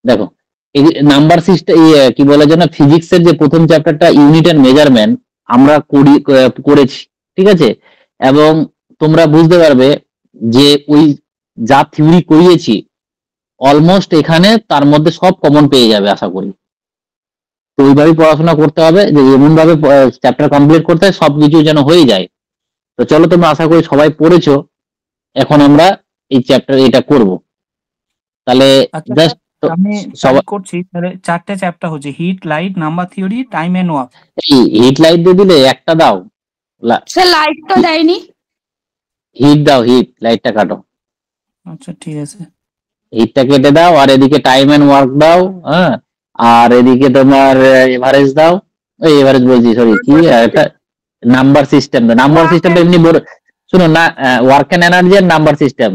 দেখো এই number system কি বলে যেন ফিজিক্সের যে প্রথম চ্যাপ্টারটা ইউনিট এন্ড মেজারমেন্ট আমরা করেছি, ঠিক আছে? এবং তোমরা বুঝতে পারবে যে ওই যা থিওরি করিয়েছি অলমোস্ট এখানে তার মধ্যে সব কমন পেয়ে যাবে আশা করি। তো ওইভাবেই পড়াশোনা করতে হবে, যে এমন ভাবে চ্যাপ্টার কমপ্লিট করতে হয় সবকিছু যেন হয়ে যায়। তো চলো, তোমরা আশা করি সবাই পড়েছো, এখন আমরা এই চ্যাপ্টার এটা করব। তাহলে আচ্ছা জাস্ট আমি সবাই করছি, তাহলে 4টে চ্যাপ্টার হচ্ছে heat, light, number theory, time and work. Heat light দিয়ে দিলে একটা দাও, স্যার লাইট তো দেয়নি। হিট দাও, হিট লাইটটা কাটো, আচ্ছা ঠিক আছে। হিটটা কেটে দাও, আর এদিকে টাইম এন্ড ওয়ার্ক দাও, হ্যাঁ, আর এদিকে তোমার এভারেজ দাও, ওই এভারেজ বলছি সরি, কি একটা নাম্বার সিস্টেম দাও। নাম্বার সিস্টেমটা এমনি শুনো না, ওয়ার্ক এন্ড এনার্জি আর নাম্বার সিস্টেম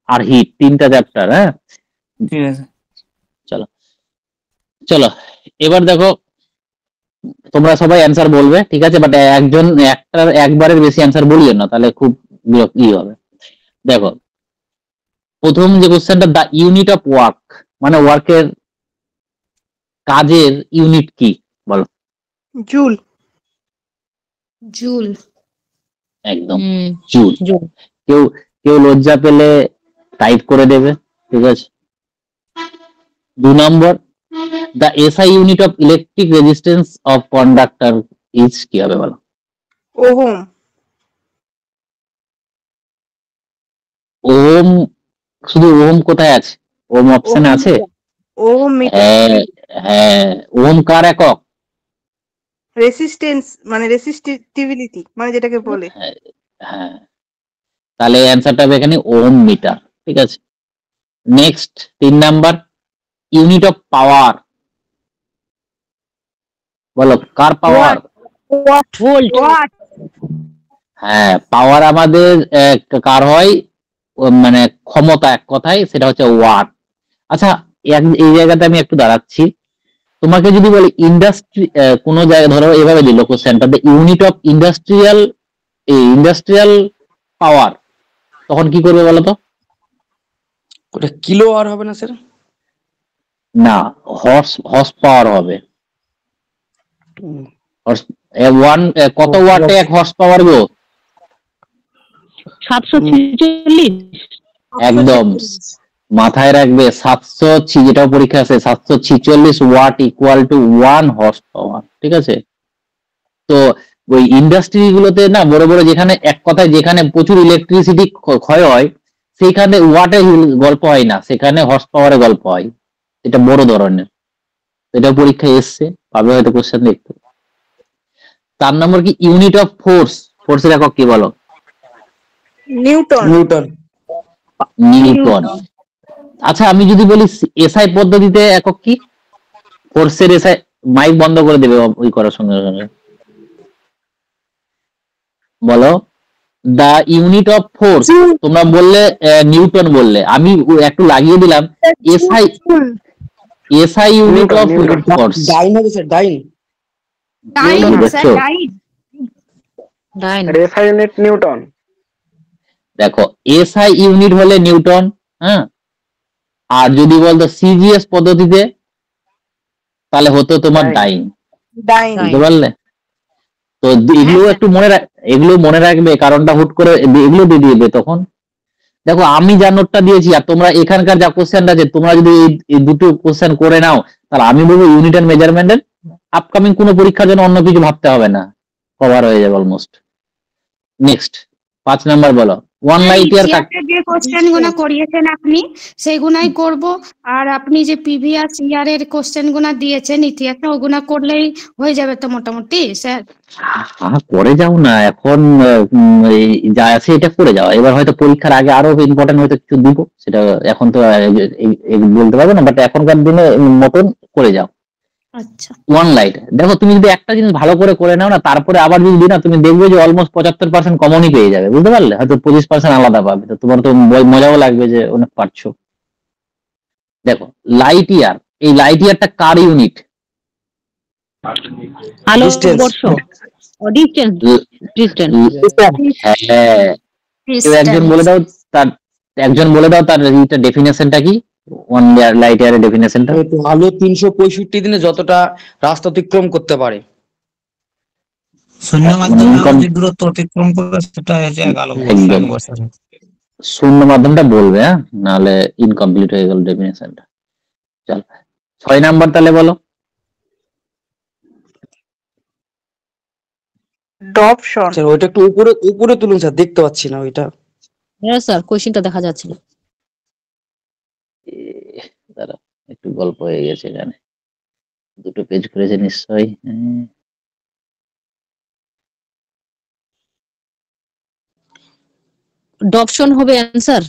আর হিট, 3টা চ্যাপ্টার। হ্যাঁ ঠিক আছে, চলো চলো এবার দেখো তোমরা সবাই অ্যান্সার বলবে, ঠিক আছে? বাট একবারের বেশি অ্যান্সার বলিও না, তাহলে খুব বিরক্তি হবে। দেখো প্রথম যে কোশ্চেনটা, দা ইউনিট অফ ওয়ার্ক, মানে ওয়ার্কের কাজের ইউনিট কি বলো? জুল। জুল, একদম জুল। কেউ লজ্জা পেলে টাইপ করে দেবে, ঠিক আছে? 2 নম্বর, the SI unit of electric resistance of conductor is কি হবে বলো? ওহম। ওহম, শুধু ওহম কোথায় আছে? ওহম অপশনে আছে? ওহম হ্যাঁ, ওহম কার একক? রেসিস্টেন্স, মানে রেসিস্টিভিটি, মানে যেটাকে বলে। হ্যাঁ, তাহলে অ্যান্সারটা হবে এখানে ওহম মিটার, ঠিক আছে? Next 3 number, unit of power বলো, কার পাওয়ার? ভোল্ট। হ্যাঁ, পাওয়ার আমাদের কার হয়, মানে ক্ষমতা, এক কথায় সেটা হচ্ছে ওয়াট। আচ্ছা এই জায়গাতে আমি একটু দাঁড়াচ্ছি, তোমাকে যদি বলি ইন্ডাস্ট্রি, কোন জায়গায় ধরো এভাবে দিল কোশ্চেনটা, দ্য ইউনিট অফ ইন্ডাস্ট্রিয়াল পাওয়ার, তখন কি করবে বলো তো? ওটা কিলো আর হবে না স্যার? না, হর্স পাওয়ার হবে। কত ওয়াটে 1 হর্স পাওয়ার গো? 746। একদম মাথায় রাখবে, 700, যেটাও পরীক্ষা আছে, 746 watt equal to 1 horsepower, ঠিক আছে? তো ওই ইন্ডাস্ট্রি গুলোতে না, বড় বড় যেখানে, এক কথায় যেখানে প্রচুর ইলেকট্রিসিটি ক্ষয় হয়, সেইখানে ওয়াটে গল্প হয় না, সেখানে হর্স পাওয়ারে গল্প হয়। এটা বড় ধরনের, এটা পরীক্ষায় এসছে, পাবে হয়তো কোশ্চেন দেখতে। 4 নম্বর কি, ইউনিট অফ ফোর্সের একক কি বলো? নিউটন। আচ্ছা আমি যদি বলি এসআই পদ্ধতিতে একক কি? ফোর্সের এসআই, মাইক বন্ধ করে দেবে ওই করার সঙ্গে সঙ্গে, বলো দা ইউনিট অফ ফোর্স। তোমরা বললে নিউটন বললে, আমি একটু লাগিয়ে দিলাম SI unit of force. Dyne হবে sir, dyne. SI unit newton. দেখো এসআই ইউনিট হলে নিউটন, হ্যাঁ, আর যদি বলতো সিজিএস পদ্ধতিতে তাহলে হতো তোমার ডাইন, বুঝতে পারলে? তো এগুলো একটু এগুলো মনে রাখবে, কারণটা হুট করে এগুলো দিয়ে দিবে তখন। দেখো আমি যা নোটটা দিয়েছি আর তোমরা এখানকার যা কোশ্চেনটা আছে, তোমরা যদি এই দুটো কোশ্চেন করে নাও, তাহলে আমি বলবো ইউনিট এন্ড মেজারমেন্টের আপকামিং কোনো পরীক্ষার জন্য অন্য কিছু ভাবতে হবে না, কভার হয়ে যাবে অলমোস্ট। নেক্সট 5 নাম্বার বলো, 1 লাইট ইয়ার যে কোশ্চেন গুলো করিয়েছেন আপনি সেগুলাই করব, আর আপনি যে প্রিভিয়াস ইয়ারের কোশ্চেন গুলো দিয়েছেন ইতিহাসে, ওগুলা করলেই হয়ে যাবে তো মোটামুটি স্যার? করে যাও না, এখন যা আছে এটা করে যাও, এবার হয়তো পরীক্ষার আগে আরো ইম্পর্টেন্ট হয়তো কিছু দিব, সেটা এখন তো বলতে পারবো না, বাট এখনকার দিনে মতন করে যাও। আচ্ছা 1 লাইট, দেখো তুমি যদি একটা জিনিস ভালো করে নাও না, তারপরে আবার যদি না, তুমি দেখবে যে অলমোস্ট 75% কমনই পেয়ে যাবে, বুঝতে পারলে? হয়তো 25% আলাদা পাবে, তো তোমার তো মজাও লাগবে যে অনেক পারছো। দেখো লাইট ইয়ার, এই লাইট ইয়ারটা কার ইউনিট? আলোকবর্ষ, ডিসটেন্স। হ্যাঁ, একজন বলে দাও তার, এটা ডেফিনেশনটা কি? ওয়ান লাইট ইয়ারের ডেফিনেশনটা? তো আলো 365 দিনে যতটা রাস্তা অতিক্রম করতে পারে। শূন্য মাধ্যমে আলো যে দূরত্ব অতিক্রম করবে সেটা হচ্ছে 1 আলোকবর্ষ, একদম। 1 বছর। শূন্য মাধ্যমটা বলবে, হ্যাঁ, নাহলে ইনকমপ্লিট হয়ে গেল ডেফিনেশনটা। চল 6 নাম্বার তাহলে বলো। ডপশন। স্যার ওইটা একটু উপরে উপরে তুলুন স্যার, দেখতে পাচ্ছি না ওইটা। হ্যাঁ স্যার, কোশ্চেনটা দেখা যাচ্ছে না। দাঁড়াও, একটু গল্প হয়ে গেছে এখানে, দুটো পেজ করেছে নিশ্চয়ই। ডপশন হবে অ্যান্সার।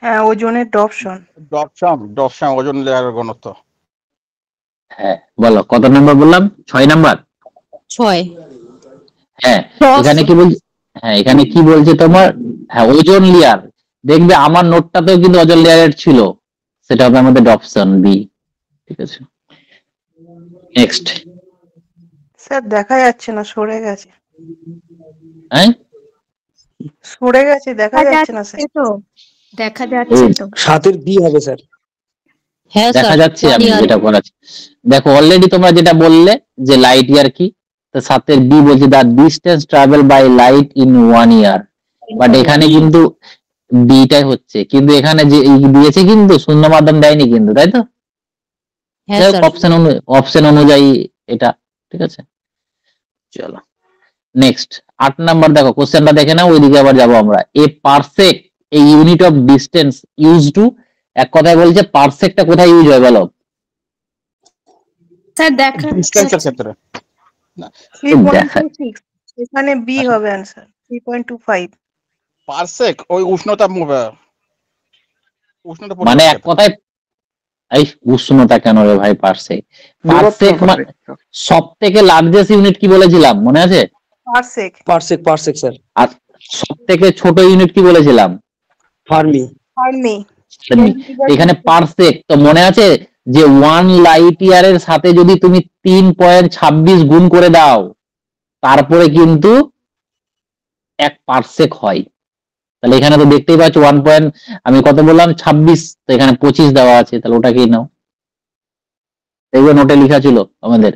হ্যাঁ, ওজনের ডপশন। ডপশন ওজন লেয়ারের ঘনত্ব। হ্যাঁ বলো, কত নাম্বার বললাম? 6 নাম্বার। 6। হ্যাঁ, এখানে কি বলছে? হ্যাঁ, এখানে কি বলছে তোমার? হ্যাঁ, ওজন লেয়ার। দেখবে আমার নোটটাতেও কিন্তু ওজন লেয়ারের ছিল, সেটা হবে আমাদের অপশন বি। ঠিক আছে, নেক্সট। স্যার দেখা যাচ্ছে না, সরে গেছে। হ্যাঁ, সরে গেছে, দেখা যাচ্ছে না স্যার। তো দেখা যাচ্ছে তো। 7-এর বি হবে স্যার। হ্যাঁ দেখা স্যার, যাচ্ছে, আমি যেটা করাচ্ছি। দেখো অলরেডি তোমরা যেটা বললে যে লাইট ইয়ার কি, তো 7-এর বি বলছে the distance travel by light in 1 year. But এখানে কিন্তু বিটাই হচ্ছে, কিন্তু এখানে যে দিয়েছে কিন্তু শূন্য মাধ্যম দেয়নি কিন্তু, তাই তো? হ্যাঁ স্যার। অপশন অনুযায়ী এটা। ঠিক আছে, চলো নেক্সট 8 নাম্বার। দেখো কোশ্চেনটা দেখে না, ওইদিকে আবার যাবো আমরা। A parsec a unit of distance use to, এক কথায় বলছে পারসেকটা কোথায় ইউজ হয় বলো? স্যার দেখা ডিস্টেন্সের ক্ষেত্রে। 3.26। এখানে বি হবে অ্যান্সার। 3.25। পারসেক ওই উষ্ণতা মানে এক কথায় এই উষ্ণতা কেন রে ভাই? পারসেক সব থেকে লার্জেস্ট ইউনিট কি বলেছিলাম মনে আছে? পারসেক। Parsec sir. আর সব থেকে ছোট ইউনিট কি বলেছিলাম? ফার্মি। ফার্মি। এখানে পারসেক তো মনে আছে যে 1 লাইট ইয়ারের সাথে যদি তুমি 3.26 গুণ করে দাও, তারপরে কিন্তু 1 পারসেক হয়। তাহলে এখানে তো দেখতেই পাচ্ছ 1 আমি কত বললাম? 26, তো এখানে 25 দেওয়া আছে, তাহলে ওটাকেই নাও। দেখবে নোটে লেখা ছিল আমাদের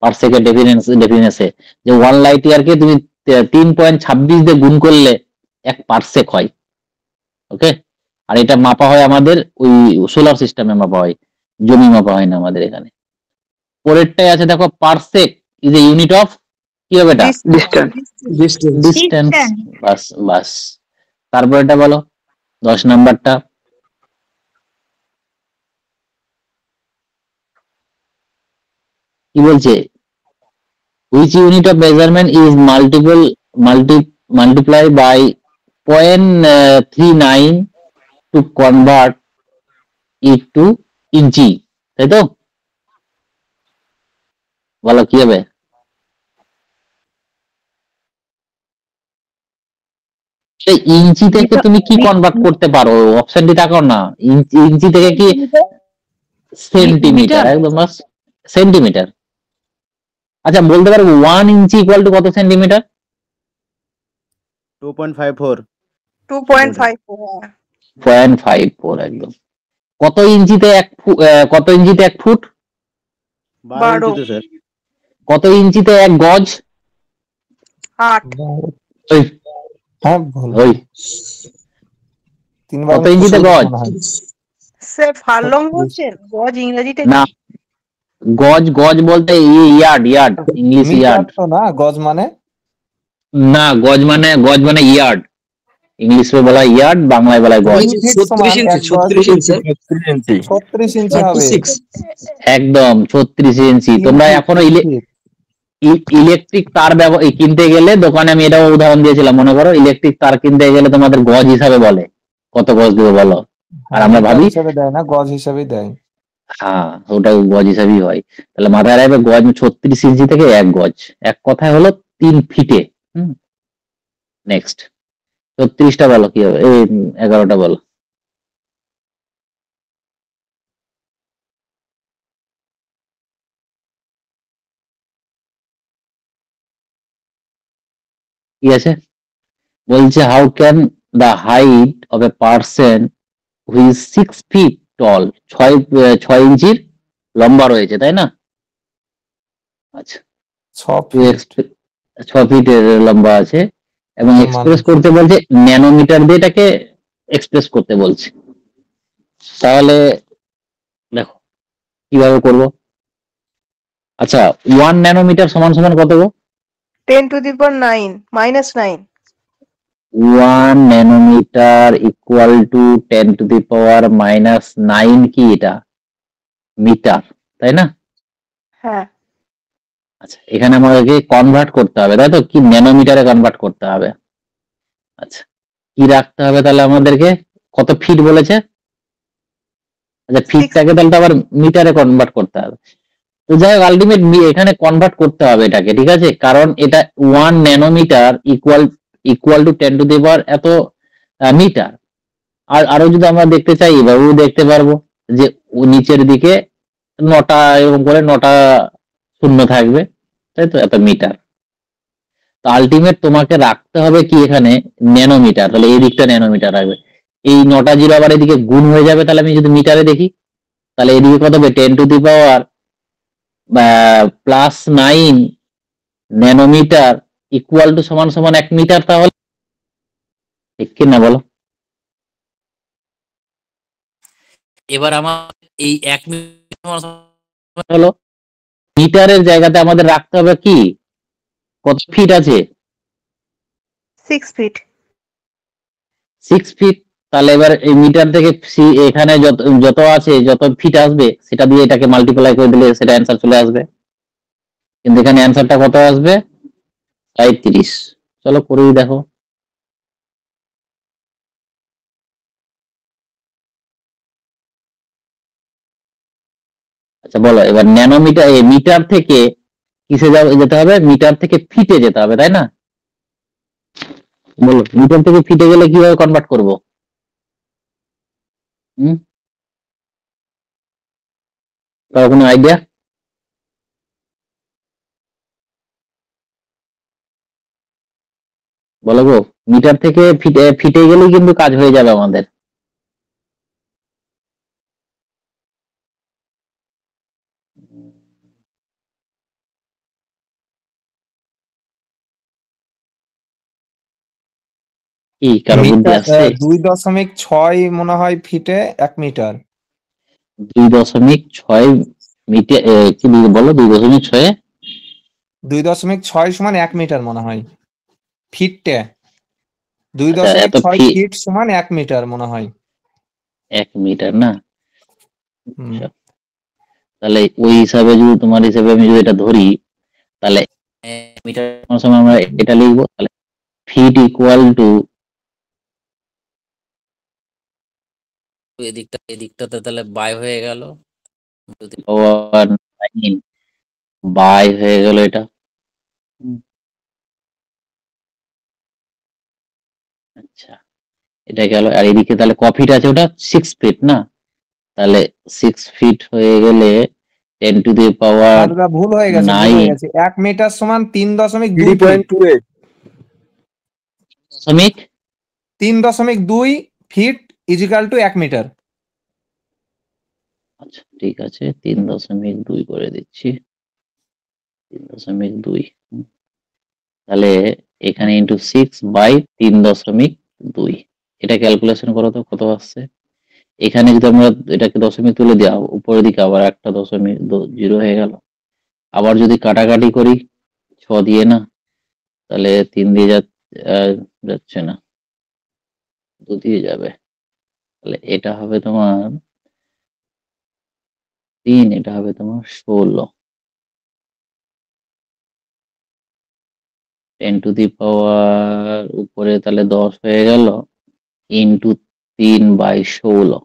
পারসেকের ডেফিনেশনে যে 1 লাইট ইয়ারকে তুমি 3.26 দিয়ে গুণ করলে 1 পারসেক হয়। ওকে, আর এটা মাপা হয় আমাদের ওই সোলার সিস্টেমে মাপা হয়, জমি মাপা হয় না আমাদের এখানে। পরেরটাই আছে দেখো, parsec is a unit of, কি হবে এটা? ডিস্টেন্স। বাস বাস, তারপর এটা বলো 10 নাম্বারটা। কি বলছে? which unit of measurement is multiply by 0.39 to convert it to ইঞ্চি, তাই তো? বলো কি হবে? সেই ইঞ্চি থেকে তুমি কি কনভার্ট করতে পারো? অপশনটি তাকাও না, ইঞ্চি থেকে কি সেন্টিমিটার, একদম সেন্টিমিটার। আচ্ছা বলতে পারবো 1 ইঞ্চি ইকুয়াল টু কত সেন্টিমিটার? 2.54। 0.54 একদম। কত ইঞ্চিতে কত ইঞ্চিতে 1 ফুট? 12 ইঞ্চিতে স্যার। কত ইঞ্চিতে 1 গজ? 8। ওই হ্যাঁ ভুল। ওই কত ইঞ্চিতে গজ? স্যার ফারলং বলছেন? গজ ইংরেজিতে না, গজ বলতে ইয়ার্ড ইংলিশ ইয়ার্ড তো না, গজ মানে না, গজ মানে ইয়ার্ড। ইংলিশে বলা ইয়ার্ড, বাংলায় বলা গজ। 36 ইঞ্চি। 36 ইঞ্চি হবে একদম 36 ইঞ্চি। তোমরা এখনো ইলেকট্রিক তার কিনতে গেলে দোকানে, আমি এটাও উদাহরণ দিয়েছিলাম, মনে করো ইলেকট্রিক তার কিনতে গেলে তোমাদের গজ হিসাবে বলে, কত গজ দেবে বলো? আর আমরা ভাবি হিসাবে দেয় না, গজ হিসাবেই দেয়। হ্যাঁ, ওটা গজ হিসাবেই হয়। তাহলে মাথায় রাখবে গজ 36 ইঞ্চি থেকে 1 গজ, এক কথায় হলো 3 ফিটে। নেক্সট 36টা বলো কি হবে? 11টা বলো। কি আছে? বলছে how can the height of a person which 6 fit টল, 6 ইঞ্চির লম্বা রয়েছে, তাই না? আচ্ছা, 6 টু ফিট 6 ফিটের লম্বা আছে এবং তার এক্সপ্রেস মানে করতে বলছে ন্যানোমিটার দিয়ে এটাকে এক্সপ্রেস করতে বলছে। তাহলে দেখো কিভাবে করব। আচ্ছা, 1 ন্যানোমিটার সমান সমান কত গো? 10 to the power 9 -9 1 nanometre equal to 10 to the power -9 কি এটা? মিটার, তাই না? হ্যাঁ আচ্ছা, এখানে আমাদেরকে কনভার্ট করতে হবে, তাই তো? কি ন্যানোমিটারে কনভার্ট করতে হবে। আচ্ছা, কি রাখতে হবে তাহলে আমাদেরকে? কত ফিট বলেছে? আচ্ছা, 6 ফিটটাকে তাহলে তো আবার মিটারে কনভার্ট করতে হবে। তো যাই হোক, আলটিমেট এখানে কনভার্ট করতে হবে এটাকে, ঠিক আছে? কারণ এটা 1 nanometre equal to 10 to the power এত মিটার। আর আরো যদি আমরা দেখতে চাই এভাবেও দেখতে পারবো যে নিচের দিকে 9টা এরকম করে 9টা শূন্য থাকবে, তাই তো? এত মিটার। তো আলটিমেট তোমাকে রাখতে হবে কি এখানে? ন্যানোমিটার। তাহলে এই দিকটা ন্যানোমিটার রাখবে, এই 9টা জিরো আবার এদিকে গুণ হয়ে যাবে। তাহলে আমি যদি মিটারে দেখি তাহলে এদিকে কত হবে? 10 to the power +9 nanometre equal to সমান সমান 1 মিটার। তাহলে ঠিক কি না বলো? এবার আমার এই 1 মিটার হলো, মিটারের জায়গাতে আমাদের রাখতে হবে কি? কত ফিট আছে? 6 ফিট 6 ফিট। তাহলে এবার এই মিটার থেকে এখানে যত যত আছে, যত ফিট আসবে সেটা দিয়ে এটাকে মাল্টিপ্লাই করে দিলে সেটা অ্যান্সার চলে আসবে। কিন্তু এখানে অ্যান্সারটা কত আসবে? 35। চলো করেই দেখো। আচ্ছা বলো এবার, ন্যানোমিটার মিটার থেকে কিসে যেতে হবে? মিটার থেকে ফিটে যেতে হবে, তাই না? বলো, মিটার থেকে ফিটে গেলে কিভাবে কনভার্ট করব? হুম, কারো কোনো আইডিয়া? বলো গো, মিটার থেকে ফিটে গেলেই কিন্তু কাজ হয়ে যাবে আমাদের। কি কারো বুদ্ধি আসছে? 2.6 মনে হয় ফিটে 1 মিটার। 2.6 মিটার, কি বলো? 2.6 2.6 সমান 1 মিটার মনে হয় ফিটে। আচ্ছা, এত 2.6 ফিট সমান 1 মিটার মনে হয়। 1 মিটার না? হুম। আচ্ছা, তাহলে ওই হিসাবে যদি তোমার হিসাবে আমি যদি এটা ধরি তাহলে মিটার সময় আমরা এটা লিখবো। তাহলে ফিট ইকুয়াল টু এদিকটাতে তাহলে বাই হয়ে গেল, পাওয়ার 9 বাই হয়ে গেল এটা। আচ্ছা, এটা গেল। আর এদিকে তাহলে ক ফিট আছে? ওটা 6 ফিট না? তাহলে 6 ফিট হয়ে গেলে 10 টু দি পাওয়ার দাদা ভুল হয়ে গেছে, ভুল 9 হয়ে গেছে। 1 মিটার সমান 3.2 3.28 দশমিক 3.2 ফিট ইজিক্যাল টু 1 মিটার। আচ্ছা ঠিক আছে, 3.2 করে দিচ্ছি। 3.2, তাহলে এখানে ইন্টু 6 বাই 3.2। এটা ক্যালকুলেশন করো তো কত আসছে। এখানে যদি আমরা এটাকে দশমিক তুলে দেওয়া উপরের দিকে আবার একটা দশমিক জিরো হয়ে গেল। আবার যদি কাটাকাটি করি 6 দিয়ে না, তাহলে 3 দিয়ে যাচ্ছে না, 2 দিয়ে যাবে। তাহলে এটা হবে তোমার 3, এটা হবে তোমার 16। 10 টু দি পাওয়ার উপরে তাহলে 10 হয়ে গেল ইন্টু 3/16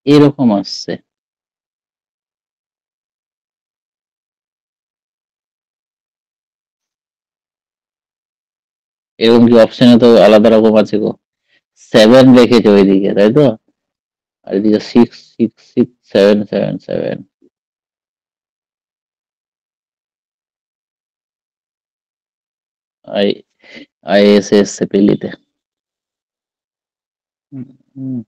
এরকম আসছে। এরকম কি অপশনে তো আলাদা রকম আছে গো। 7 রেখেছে ওইদিকে, তাই তো? আর এদিকে 6 6 6 7 7 7। আই আইএসএস পেলিতে হুম।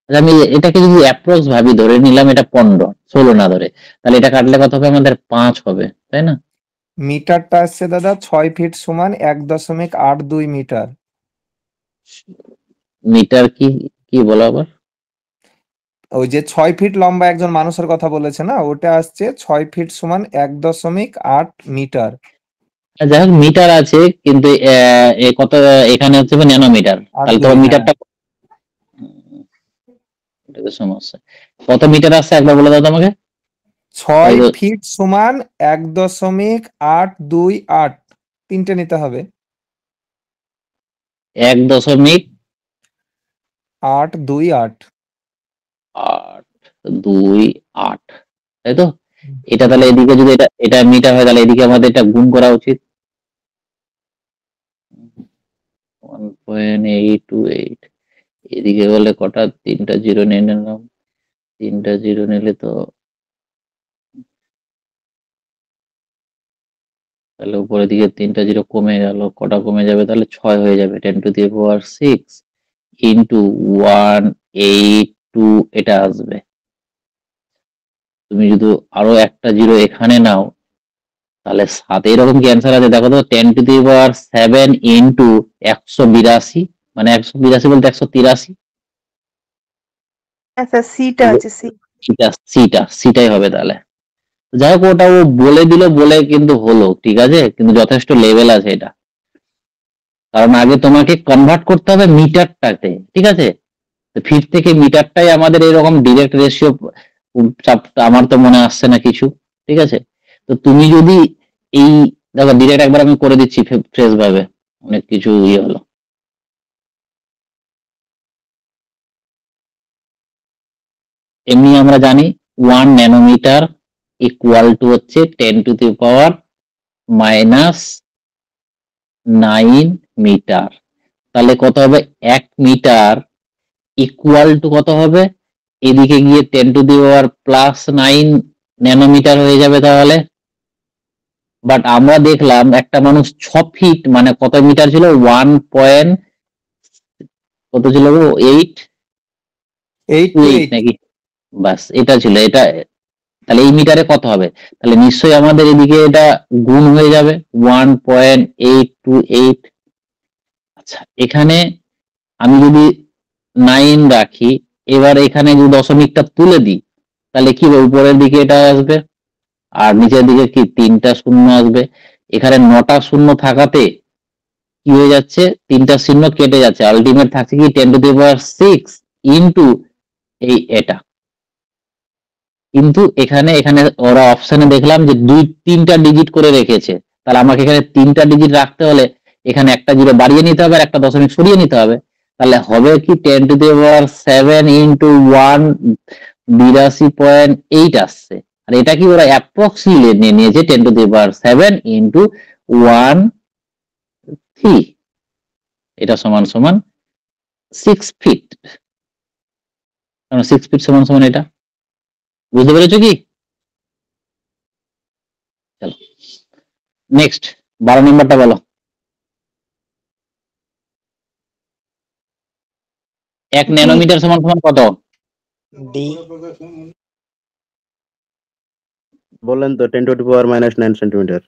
আচ্ছা, আমি এটাকে যদি অ্যাপ্রক্স ভাবি, ধরে নিলাম এটা 15, 16 না ধরে, তাহলে এটা কাটলে কত হবে? আমাদের 5 হবে, তাই না? মিটারটা আসছে দাদা 6 ফিট সমান 1.82 মিটার। মিটার কি কি বলো আবার? ওই যে 6 ফিট লম্বা একজন মানুষের কথা বলেছে না, ওটা আসছে 6 ফিট সমান 1.8 মিটার। যাই হোক, মিটার আছে কিন্তু কত এখানে হচ্ছে ন্যানোমিটার, তাহলে তো মিটারটা এটা তো সমস্যা। কত মিটার আসছে একবার বলে দাও তো আমাকে। 6 ফিট সমান 1.828, তিনটে নিতে হবে। 1.828, 828, তাই তো? এটা তাহলে এদিকে যদি এটা মিটার হয়, তাহলে এদিকে আমাদের এটা গুণ করা উচিত। 1.828, এদিকে বলে কটা? 3টা জিরো নিয়ে নিলাম, 3টা জিরো নিলে তো তাহলে উপরের দিকে 3টা জিরো কমে গেল, কটা কমে যাবে? তাহলে 6 হয়ে যাবে। 10⁶ ইন্টু 182 এটা আসবে। তুমি যদি আরো একটা জিরো এখানে নাও, তাহলে 7 এরকম কি অ্যান্সার আছে? দেখো তো, 10⁻7 ইন্টু 182, মানে 182 বলতে 183। আচ্ছা, সিটা আছে, সি। সিটাই হবে তাহলে। যাই হোক, ওটা ও বলে দিল বলে কিন্তু হলো, ঠিক আছে, কিন্তু যথেষ্ট লেভেল আছে এটা। কারণ আগে তোমাকে কনভার্ট করতে হবে মিটারটাতে, ঠিক আছে? ফিট থেকে মিটারটাই আমাদের এরকম ডিরেক্ট রেশিও, আমার তো মনে আসছে না কিছু, ঠিক আছে? তো তুমি যদি এই দেখো, ডিরেক্ট একবার আমি করে দিচ্ছি ফ্রেশ ভাবে, অনেক কিছু ইয়ে হলো। এমনি আমরা জানি 1 ন্যানোমিটার ইকুয়াল টু হচ্ছে 10⁻⁹ মিটার। তাহলে কত হবে? 1 মিটার ইকুয়াল টু কত হবে? এদিকে গিয়ে 10⁻+9 ন্যানোমিটার হয়ে যাবে তাহলে। বাট আমরা দেখলাম একটা মানুষ 6 ফিট মানে কত মিটার ছিল? 1 পয়েন্ট কত ছিল? 8 নাকি? বাস, এটা ছিল এটা। তাহলে এই মিটারে কত হবে? তাহলে নিশ্চয়ই আমাদের এদিকে এটা গুণ হয়ে যাবে, 1.828। আচ্ছা, এখানে আমি যদি 9 রাখি, এবার এখানে যদি দশমিকটা তুলে দিই, তাহলে কি হবে? উপরের দিকে এটা আসবে, আর নিচের দিকে কি 3টা শূন্য আসবে। এখানে 9টা শূন্য থাকাতে কি হয়ে যাচ্ছে? 3টা শূন্য কেটে যাচ্ছে, আলটিমেট থাকছে কি 10⁶ ইন্টু এটা। কিন্তু এখানে ওরা অপশনে দেখলাম যে 2-3টা ডিজিট করে রেখেছে, তাহলে আমাকে এখানে 3টা ডিজিট রাখতে হলে এখানে একটা জিরো বাড়িয়ে নিতে হবে আর একটা দশমিক সরিয়ে নিতে হবে। তাহলে হবে কি 10⁻7 ইন্টু 182.8 আসছে। আর এটা কি ওরা অ্যাপ্রক্সিমেটলি নিয়ে নিয়েছে 10⁻7 ইন্টু 1.3, এটা সমান সমান 6 ফিট। 6 ফিট সমান সমান এটা। বুঝতে পেরেছো কি? চলো নেক্সট 12 নম্বরটা বলো। 1 ন্যানোমিটার সমান সমান কত? ডি বললেন তো 10⁻⁻9 সেন্টিমিটার।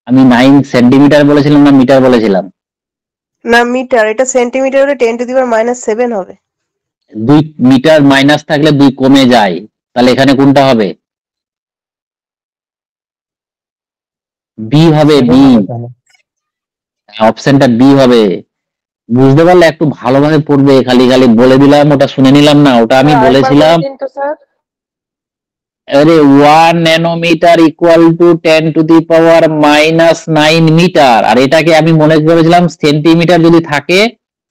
আমি 9 সেন্টিমিটার বলেছিলাম না মিটার বলেছিলাম? না, মিটার। এটা সেন্টিমিটার হলে 10⁻⁻7 হবে। 2 মিটার মাইনাস থাকলে 2 কমে যায়, তাহলে এখানে কোনটা হবে? বি হবে, বি। অপশনটা বি হবে। বুঝতে পারলে? একটু ভালোভাবে পড়বে, খালি খালি বলে দিলাম ওটা শুনে নিলাম না, ওটা আমি বলেছিলাম। আরে 1 ন্যানোমিটার ইকুয়াল টু 10⁻⁻9 মিটার, আর এটাকে আমি মনে করেছিলাম সেন্টিমিটার যদি থাকে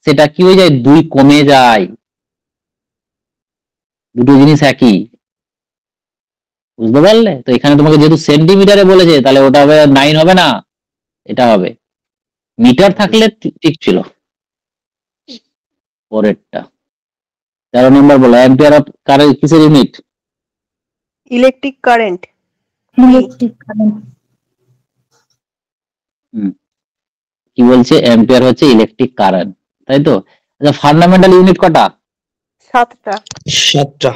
সেটা কি হয়ে যায়? 2 কমে যায়। দুটো জিনিস একই, বুঝতে পারলে? তো এখানে তোমাকে যেহেতু সেন্টিমিটারে বলেছে, তাহলে ওটা হবে 9 হবে না, এটা হবে। মিটার থাকলে ঠিক ছিল। পরেরটা 13 নম্বর বলো। অ্যাম্পিয়ার অফ কারেন্ট কিসের ইউনিট? Electric current. কি বলছে? অ্যাম্পিয়ার হচ্ছে ইলেকট্রিক কারেন্ট, তাই তো? ফান্ডামেন্টাল ইউনিট কটা? 7টা। 7টা।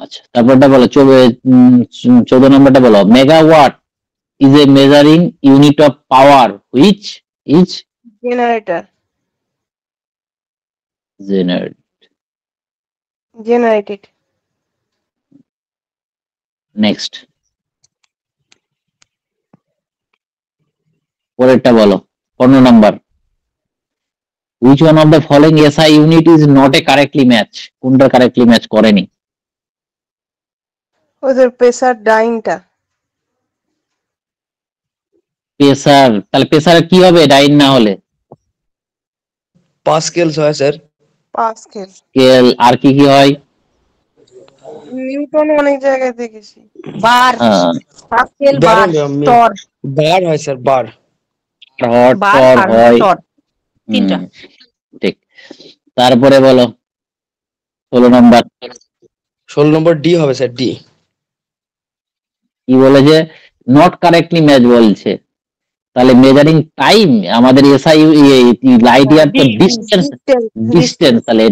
আচ্ছা, তারপরটা বলো 14 নম্বরটা বলো। Megawatt is a measuring unit of power which is generator. Generated. Next, পরেরটা বলো 15 number. Which one of the following SI unit is not a correctly match? কোনটা কারেক্টলি ম্যাচ করেনি? ওদের প্রেসার ডাইনটা। প্রেসার, তাহলে প্রেসার কি হবে ডাইন না হলে? পাস্কেলস হয় স্যার। পাস্কেল। স্কেল। আর কি কি হয়? নিউটন অনেক জায়গায় দেখেছি। বার, পাস্কেল, বার, টর। বার হয় স্যার, বার। হট টর হয়। তিনটা। ঠিক। তারপরে বলো 16 নম্বর। 16 নম্বর ডি হবে স্যার, ডি। কি বলেছে? নট কারেক্টলি ম্যাচ বলছে। তাহলে মেজারিং টাইম আমাদের এসআই লাইট ইয়ার তো ডিস্টেন্স, তাহলে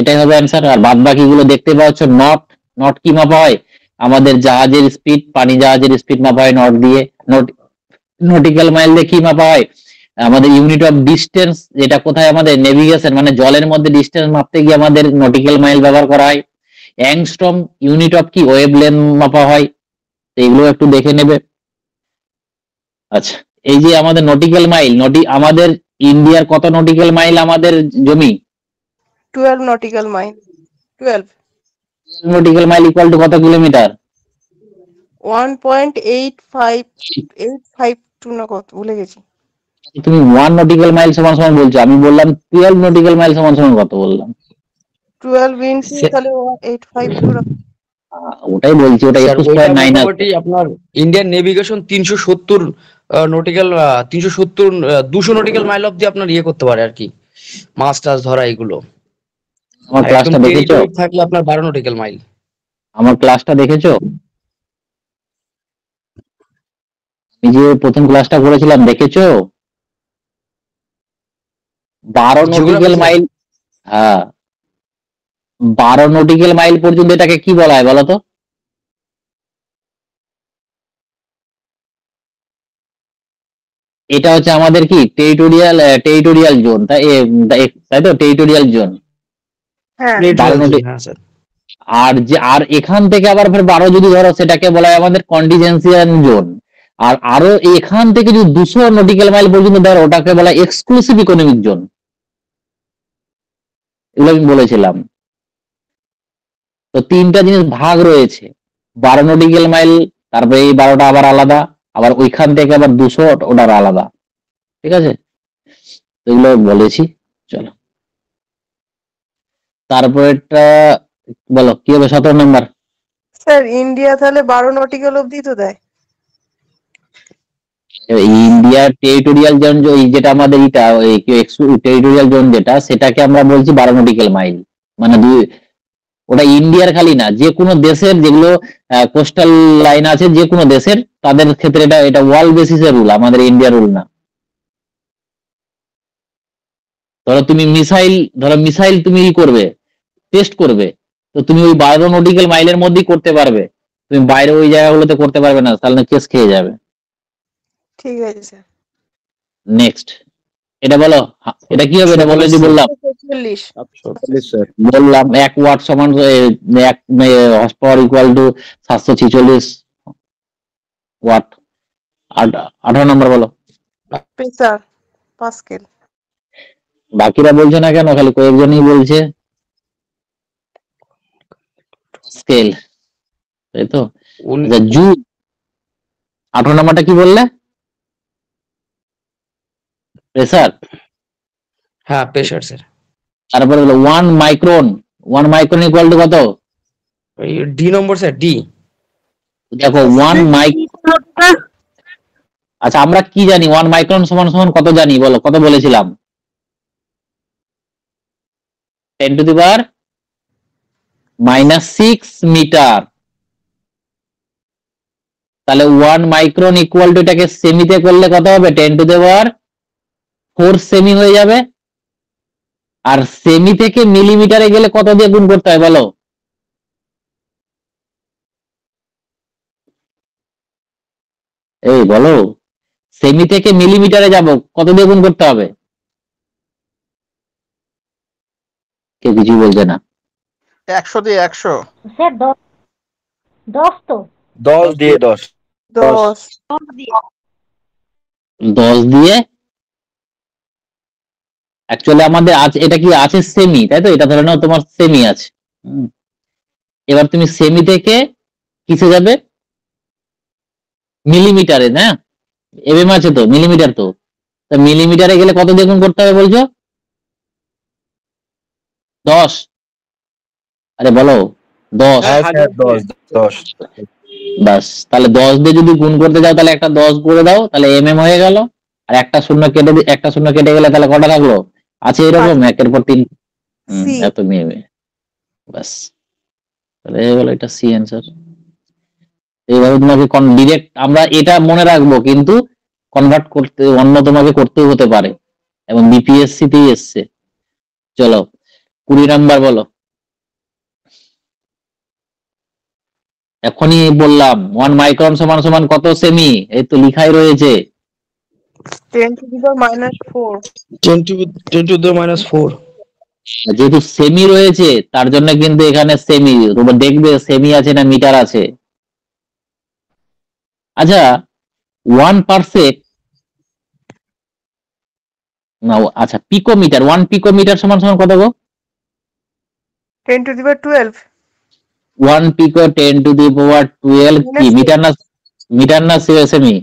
এটাই হবে অ্যান্সার। আর বাদ বাকি গুলো দেখতে পাচ্ছ নট কি মাপা হয়? আমাদের জাহাজের স্পিড, পানি জাহাজের স্পিড মাপা হয় নট দিয়ে। নটিক্যাল মাইল দিয়ে কি মাপা হয়? আমাদের ইউনিট অফ ডিস্টেন্স, যেটা কোথায় আমাদের নেভিগেশন মানে জলের মধ্যে ডিস্টেন্স মাপতে গিয়ে আমাদের নটিক্যাল মাইল ব্যবহার করা হয়। অ্যাংস্ট্রম ইউনিট অফ কি ওয়েভ লেন্থ মাপা হয়। এইগুলো একটু দেখে নেবে। আচ্ছা, এই যে আমাদের নটিক্যাল মাইল, আমাদের ইন্ডিয়ার কত নটিক্যাল মাইল আমাদের জমি? 12 nautical mile. 12 nautical mile equal to কত কিলোমিটার? 1.852 না কত ভুলে গেছি। তুমি 1 নটিক্যাল মাইল সমান সমান বলছো, আমি বললাম 12 নটিক্যাল মাইল সমান সমান কত বললাম? 12 ইনটু তাহলে 852। ওটাই বলছি, ওটা 21.9 মোটামুটি আপনার Indian navigation 370 nautical 370 200 nautical mile অবধি আপনার ইয়ে করতে পারে আর কি, মাছ টাছ ধরা এগুলো। আমার ক্লাসটা দেখেছো? থাকলে আপনার 12 নটিক্যাল মাইল। আমার ক্লাসটা দেখেছো? আমি যে প্রথম ক্লাসটা করেছিলাম দেখেছো? 12 নটিক্যাল মাইল। হ্যাঁ, 12 নটিক্যাল মাইল পর্যন্ত এটাকে কি বলা হয় বলো তো? এটা হচ্ছে আমাদের কি টেরিটোরিয়াল জোন, তাই তো? Territorial zone. আর এখান থেকে আবার 12 যদি ধরো সেটাকে বলা হয় আমাদের কন্টিজেন্সিয়াল জোন। আর আরো এখান থেকে যদি 200 নটিক্যাল মাইল পর্যন্ত ধরো ওটাকে বলা হয় এক্সক্লুসিভ ইকোনমিক জোন। এগুলো আমি বলেছিলাম। তো 3টা জিনিস ভাগ রয়েছে, 12 নটিক্যাল মাইল, তারপরে এই 12টা আবার আলাদা, আবার ওইখান থেকে আবার 200 ওটার আলাদা। ঠিক আছে, এগুলো বলেছি। চলো তারপরেরটা বলো কি হবে 17 নম্বর। স্যার ইন্ডিয়া তাহলে 12 নটিক্যাল অবধি তো দেয়। ইন্ডিয়ার টেরিটোরিয়াল জোন যেটা আমাদের টেরিটোরিয়াল জোন যেটা, সেটাকে আমরা বলছি 12 নটিক্যাল মাইল। মানে ওটা ইন্ডিয়ার খালি না, যে কোনো দেশের যেগুলো কোস্টাল লাইন আছে যে কোনো দেশের, তাদের ক্ষেত্রে এটা ওয়ার্ল্ড বেসিসের রুল, আমাদের ইন্ডিয়ার রুল না। ধরো মিসাইল তুমি করবে, টেস্ট করবে, তো তুমি ওই 12 নটিক্যাল মাইলের মধ্যেই করতে পারবে। তুমি বাইরে ওই জায়গাগুলোতে করতে পারবে না, তাহলে কেস খেয়ে যাবে। ঠিক আছে স্যার। নেক্সট, এটা বলো এটা কি হবে? এটা বলে বললাম 46 স্যার। বললাম 1 ওয়াট সমান 1 horsepower equal to 746 watt. 18 নম্বর বলো। Pressure pascal. বাকিরা বলছে না কেন? খালি কয়েকজনই বলছে স্কেল, তাই তো? জুল। 18 নম্বরটা কি বললে? প্রেসার। হ্যাঁ, প্রেসার স্যার। তারপরে হলো 1 মাইক্রন। 1 মাইক্রন ইকুয়াল টু কত? ওই ডি নম্বর স্যার, ডি। দেখো 1 মাইক্রন। আচ্ছা, আমরা কি জানি 1 মাইক্রন সমান সমান কত জানি বলো? কত বলেছিলাম? 10⁻⁻6 মিটার। তাহলে 1 মাইক্রন ইকুয়াল টু এটাকে সেমিতে করলে কত হবে? 10⁻⁴ সেমি হয়ে যাবে। আর সেমি থেকে মিলিমিটারে গেলে কত দিয়ে গুণ করতে হয় বলো? এই বলো, সেমি থেকে মিলিমিটারে যাব, কত দিয়ে গুণ করতে হবে? কেউ কিছু বলছে না। 100 দিয়ে 100। স্যার 10 তো 10 দিয়ে 10 10 10 দিয়ে অ্যাকচুয়ালি আমাদের আছে, এটা কি আছে সেমি, তাই তো? এটা ধরে নাও তোমার সেমি আছে। এবার তুমি সেমি থেকে কিসে যাবে? মিলিমিটারে, না এমএম আছে তো, মিলিমিটার তো। তা মিলিমিটারে গেলে কত দিয়ে গুণ করতে হবে বলছো? 10। আরে বলো 10। হ্যাঁ স্যার 10 বাস, তাহলে 10 দিয়ে যদি গুণ করতে যাও তাহলে একটা 10 করে দাও, তাহলে এমএম হয়ে গেল। আর একটা শূন্য কেটে গেলে তাহলে কটা থাকলো? আছে এরকম 1-এর পর 3। সি এত মেয়ে, বাস তাহলে হয়ে গেল এটা সি অ্যান্সার। এইভাবে তোমাকে ডিরেক্ট আমরা এটা মনে রাখবো, কিন্তু কনভার্ট করতে অন্য তোমাকে করতেও হতে পারে, এবং বিপিএসসি তেই এসছে। চলো 20 নাম্বার বলো। এখনই বললাম 1 মাইক্রন সমান সমান কত সেমি, এই তো লিখাই রয়েছে। 10 to the power -4 10 to the -4। যেহেতু সেমি রয়েছে তার জন্য কিন্তু এখানে সেমি, তোমরা দেখবে সেমি আছে না মিটার আছে। আচ্ছা 1 পারসেক না, আচ্ছা পিকোমিটার, 1 পিকোমিটার সমান সমান কত গো? 10 to the power 12 1 pico 10 to the power 12 কি মিটার না সেমি?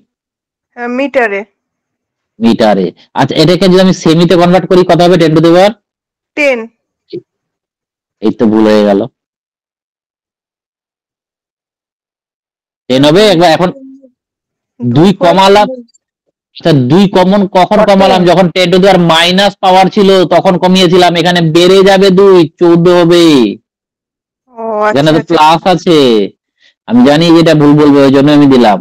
মিটারে। মিটারে। আচ্ছা এটাকে যদি আমি সেমিতে কনভার্ট করি কত হবে? 10 টু দি পাওয়ার 10 এই তো ভুল হয়ে গেল। 10 হবে। একবার এখন 2 কমালাম, 2 কমন কখন কমালাম? যখন 10 টু দি পাওয়ার মাইনাস পাওয়ার ছিল তখন কমিয়েছিলাম। এখানে বেড়ে যাবে 2, 14 হবে। ও এখানে আচ্ছা তো প্লাস আছে, আমি জানি যেটা ভুল বলবো, ওই জন্য আমি দিলাম।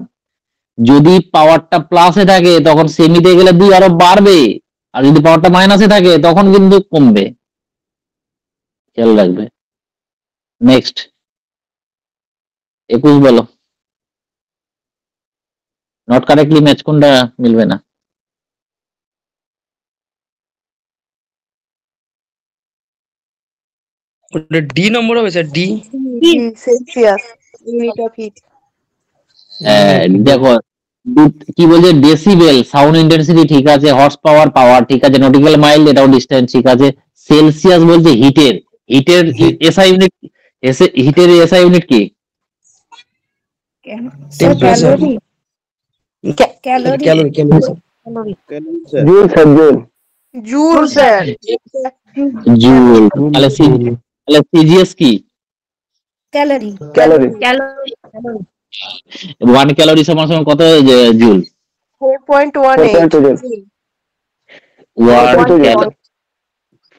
যদি পাওয়ারটা প্লাসে থাকে তখন সেমিতে গেলে 2 আরো বাড়বে, আর যদি পাওয়ারটা মাইনাসে থাকে তখন কিন্তু কমবে, খেয়াল রাখবে। নেক্সট 21 বলো। নট কারেক্টলি ম্যাচ কোনটা মিলবে না? ওটা ডি নম্বর হবে sir, D. Celsius unit of heat. দেখো কি বলছে, ডেসিবেল সাউন্ড ইন্টেন্সিটি ঠিক আছে, হর্স পাওয়ার পাওয়ার ঠিক আছে, নটিক্যাল মাইল এটাও ডিস্টেন্স ঠিক আছে। সেলসিয়াস বলছে হিটের এসআই ইউনিট, হিটের এসআই ইউনিট কি? Temperature. Calorie joule sir joule sir. Joule. তাহলে সিজিএস কি? ক্যালোরি। 1 ক্যালোরি সমান সমান কত জুল? 4.18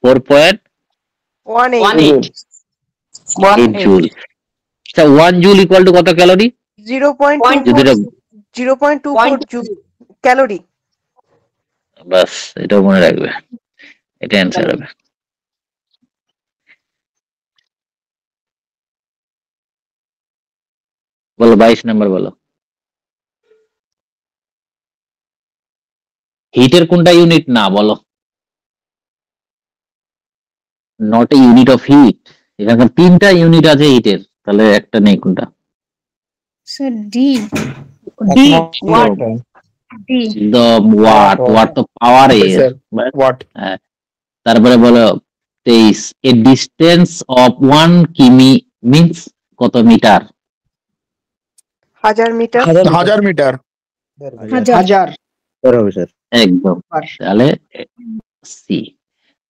4.18 জুল। আচ্ছা 1 জুল ইকুয়াল টু কত ক্যালোরি? 0.24 joule calorie. বাস এটাও মনে রাখবে, এটা অ্যান্সার হবে। বলো 22 নাম্বার বলো। হিটের কোনটা ইউনিট না বলো? Not a unit of heat. এখানে 3টা ইউনিট আছে হিটের, তাহলে একটা নেই, কোনটা? Sir D. একদম ওয়াট। ওয়াট তো পাওয়ার এর। তারপরে বলো 23, এ ডিস্টেন্স অফ 1 কিমি মিন্স কত মিটার? 1000 মিটার। 1000 মিটার। 1000 হবে স্যার একদম, তাহলে সি।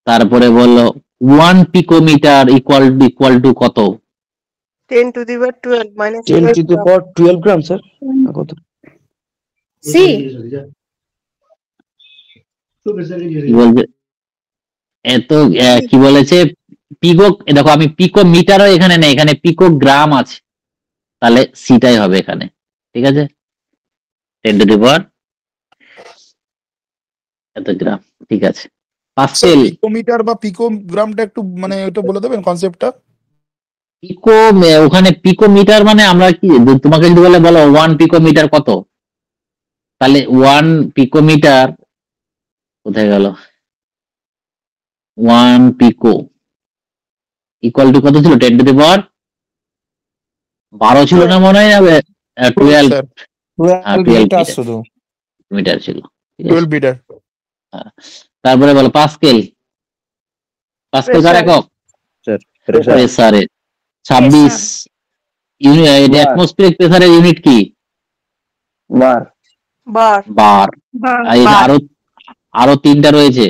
তারপরে বললো 1 পিকোমিটার ইকুয়াল টু কত? 10 to the power 12 minus 10 to the power 12 gram sir. কত? সি। কি বলছে এত কি বলেছে? পিকো, দেখো আমি পিকো মিটারও এখানে নেই, এখানে পিকো গ্রাম আছে, তাহলে সিটাই হবে এখানে। ঠিক আছে, 10 টু দি পাওয়ার এত গ্রাম। ঠিক আছে, পাস্কেল। পিকোমিটার বা পিকোগ্রামটা একটু মানে এটা বলে দেবেন কনসেপ্টটা। পিকো, ওখানে পিকোমিটার মানে আমরা কি, তোমাকে যদি বলো 1 পিকোমিটার কত, তাহলে 1 পিকোমিটার কোথায় গেল, 1 পিকো ইকুয়াল টু কত ছিল, 10 টু দি পাওয়ার 12 ছিল না মনে হয়, 12 মিটার শুধু মিটার ছিল, ঠিক আছে? 12 মিটার। তারপরে বলো পাস্কেল। পাস্কেল কার একক? প্রেসারের। 26 অ্যাটমসফিয়ারিক প্রেসারের ইউনিট কি? বার। বার। বার। এই আরো 3টা রয়েছে।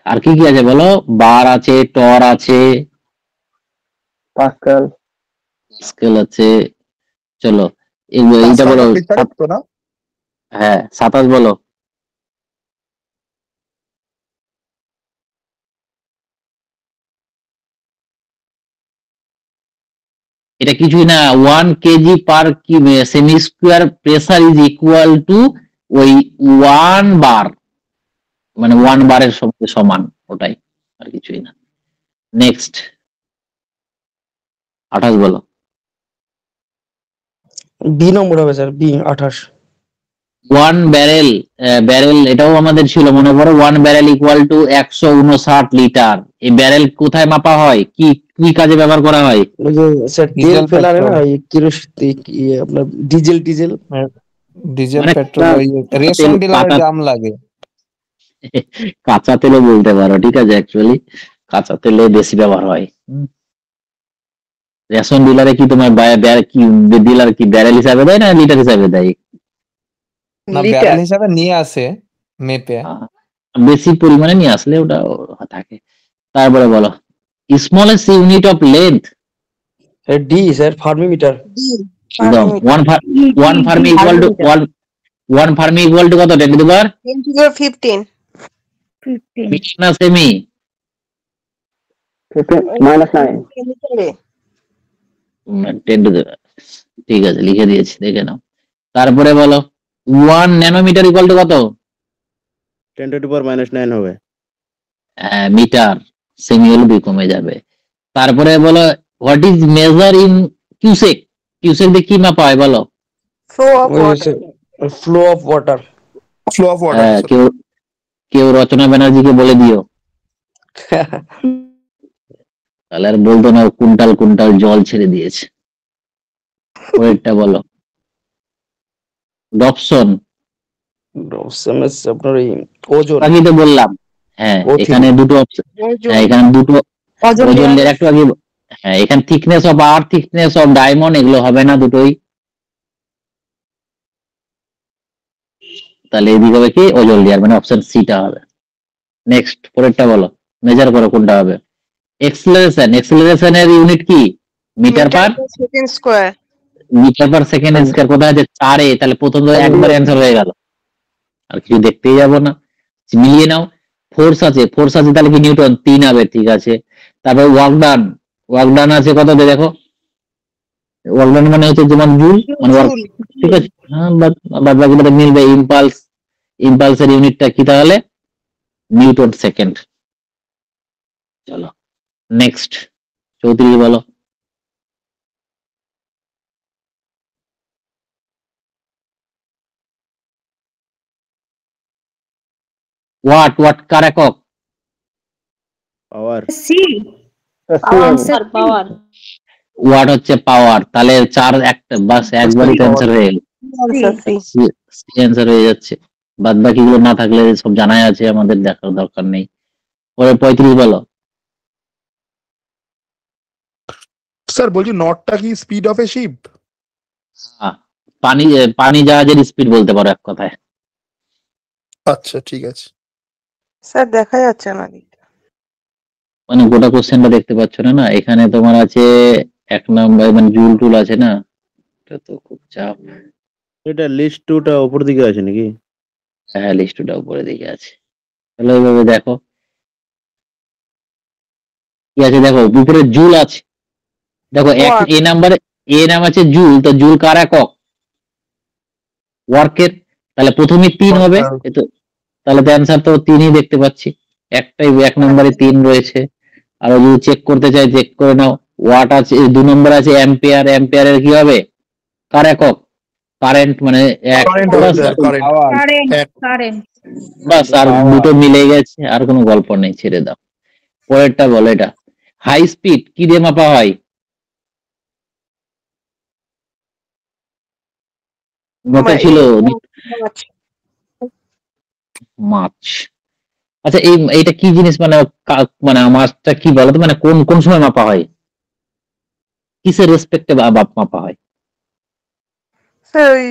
আর কি কি আছে বলো? বার আছে, টর আছে, পাস্কাল। পাস্কেল আছে। চলো এইটা বলো। না হ্যাঁ 27 বলো। এটা কিছুই না, 1 KG per semi square pressure is equal to ওই 1 বার, মানে 1 বারের সঙ্গে সমান, ওটাই, আর কিছুই না। নেক্সট 28 বলো। বি নম্বর হবে স্যার, বি 28। 1 ব্যারেল, ব্যারেল এটাও আমাদের ছিল মনে করো, 1 ব্যারেল ইকুয়াল টু 159 লিটার। এই ব্যারেল কোথায় মাপা হয়, কি কি কাজে ব্যবহার করা হয়? ওই যে স্যার তেল ফেলারে না, এই কিরোসিন, আপনার ডিজেল মানে পেট্রোল, ওই রেশন ডিলারে দাম লাগে। কাঁচা তেলে বলতে পারো, ঠিক আছে? অ্যাকচুয়ালি কাঁচা তেলে বেশি ব্যবহার হয়। রেশন ডিলারে কি তোমার কি ডিলার কি ব্যারেল হিসাবে দেয় না লিটার হিসাবে দেয়? না, ব্যারেল হিসাবে নিয়ে আসে মেপে, বেশি পরিমাণে নিয়ে আসলে ওটা থাকে। তারপরে বলো smallest unit of length. D sir, fermimetre. একদম 1 fermi equal to 1 fermi equal to কত, 10 টু দি পাওয়ার 15 মিটার না সেমি? -9 10 টু দি, ঠিক আছে লিখে দিয়েছি, দেখে নাও। তারপরে বলো 1 ন্যানোমিটার ইকুয়াল টু কত? 10 টু দি পাওয়ার -9 হবে। মিটার, সেমি হলে 2 কমে যাবে। তারপরে বলো what is measure in cusec. Cusec দিয়ে কি মাপা হয় বলো? Flow of water. কেউ রচনা ব্যানার্জিকে বলে দিও, তাহলে আর বলতো না কুইন্টাল কুইন্টাল জল ছেড়ে দিয়েছে। পরেরটা বলো ডপসন। আপনার এই ওজন। আগে তো বললাম, হ্যাঁ এখানে দুটো অপশন, এখানে দুটো ওজন লেয়ার একটু আগে, হ্যাঁ এখানে thickness of earth, thickness of diamond, এগুলো হবে না দুটোই, তাহলে এদিকে হবে কি ওজন লেয়ার, মানে অপশন সিটা হবে। নেক্সট পরেরটা বলো, মেজার করো কোনটা হবে। এক্সেলারেশন, এক্সেলারেশনের ইউনিট কি? Metre per second square. Metre per second square. কোথায় আছে? 4 এ। তাহলে প্রথম তো একবার অ্যান্সার হয়ে গেল, আর কিছু দেখতেই যাবো না, মিলিয়ে নাও। ফোর্স আছে, ফোর্স আছে তাহলে কি নিউটন, 3 হবে, ঠিক আছে। তারপর ওয়ার্ক ডান, ওয়ার্ক ডান আছে কততে দেখো, ওয়ার্ক ডান মানে হচ্ছে তোমার জুল, মানে ওয়ার্ক, ঠিক আছে। হ্যাঁ বাদ বাকিটা মিলবে। ইম্পালস, ইম্পালসের ইউনিটটা কি তাহলে? Newton second. চলো নেক্সট 34 বলো। ওয়াট, ওয়াট কার একক? পাওয়ার। সি পাওয়ার। ওয়াট হচ্ছে পাওয়ার, তাহলে 4 একটা বাস একবারই অ্যান্সার হয়ে গেল, অ্যান্সার হয়ে যাচ্ছে। বাদ বাকি গুলো না থাকলে সব জানাই আছে, আমাদের দেখার দরকার নেই। পরে 35 বলো। স্যার বলছি নটটা কি স্পিড অফ এ শিপ? পানি জাহাজের স্পিড বলতে পারো এক কথায়। আচ্ছা ঠিক আছে স্যার, দেখা যাচ্ছে না, মানে গোটা কোশ্চেনটা দেখতে পাচ্ছ না? না এখানে তোমার আছে 1 নম্বর, মানে জুল টুল আছে না, এটা তো খুব চাপ। এটা লিস্ট 2টা উপর দিকে আছে নাকি? হ্যাঁ লিস্ট 2টা উপরে দিকে আছে। তাহলে এইভাবে দেখো কি আছে, দেখো উপরে জুল আছে, দেখো এ নাম্বারে এ নাম আছে জুল, তো জুল কার একক? ওয়ার্কের। তাহলে প্রথমে 3 হবে, তাহলে তো অ্যান্সার তো 3ই দেখতে পাচ্ছি, একটাই 1 নম্বরে 3 রয়েছে। আর যদি চেক করতে চাই চেক করে নাও, ওয়াট আছে 2 নম্বর আছে অ্যাম্পিয়ার, অ্যাম্পিয়ারের কি হবে কার একক, কারেন্ট মানে বাস, আর দুটো মিলে গেছে, আর কোনো গল্প নেই, ছেড়ে দাও। পরেরটা বলো, এটা হাই স্পিড কি দিয়ে মাপা হয়? নোটে ছিল মাছ। আচ্ছা এইটা কি জিনিস, মানে মানে মাছটা কি বলতো, মানে কোন কোন সময় মাপা হয়, কিসের রেসপেক্টে মাপা হয়? স্যার ওই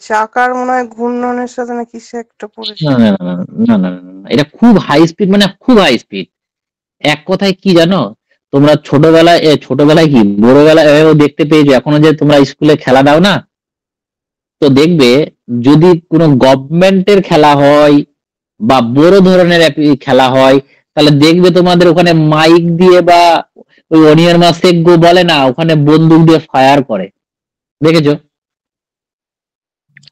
চাকার মনে হয় ঘূর্ণনের সাথে না কিছু একটা পড়েছে। না না না না না না, এটা খুব হাই স্পিড, মানে খুব হাই স্পিড। এক কথায় কি জানো, তোমরা ছোটবেলায় কি বড়বেলায় দেখতে পেয়েছো, এখনো যে তোমরা স্কুলে খেলা দাও না, তো দেখবে যদি কোনো গভর্নমেন্টের খেলা হয় বা বড় ধরনের খেলা হয়, তাহলে দেখবে তোমাদের ওখানে মাইক দিয়ে বা ওই অনিয়ন মাসে বলে না, ওখানে বন্দুক দিয়ে ফায়ার করে, দেখেছো?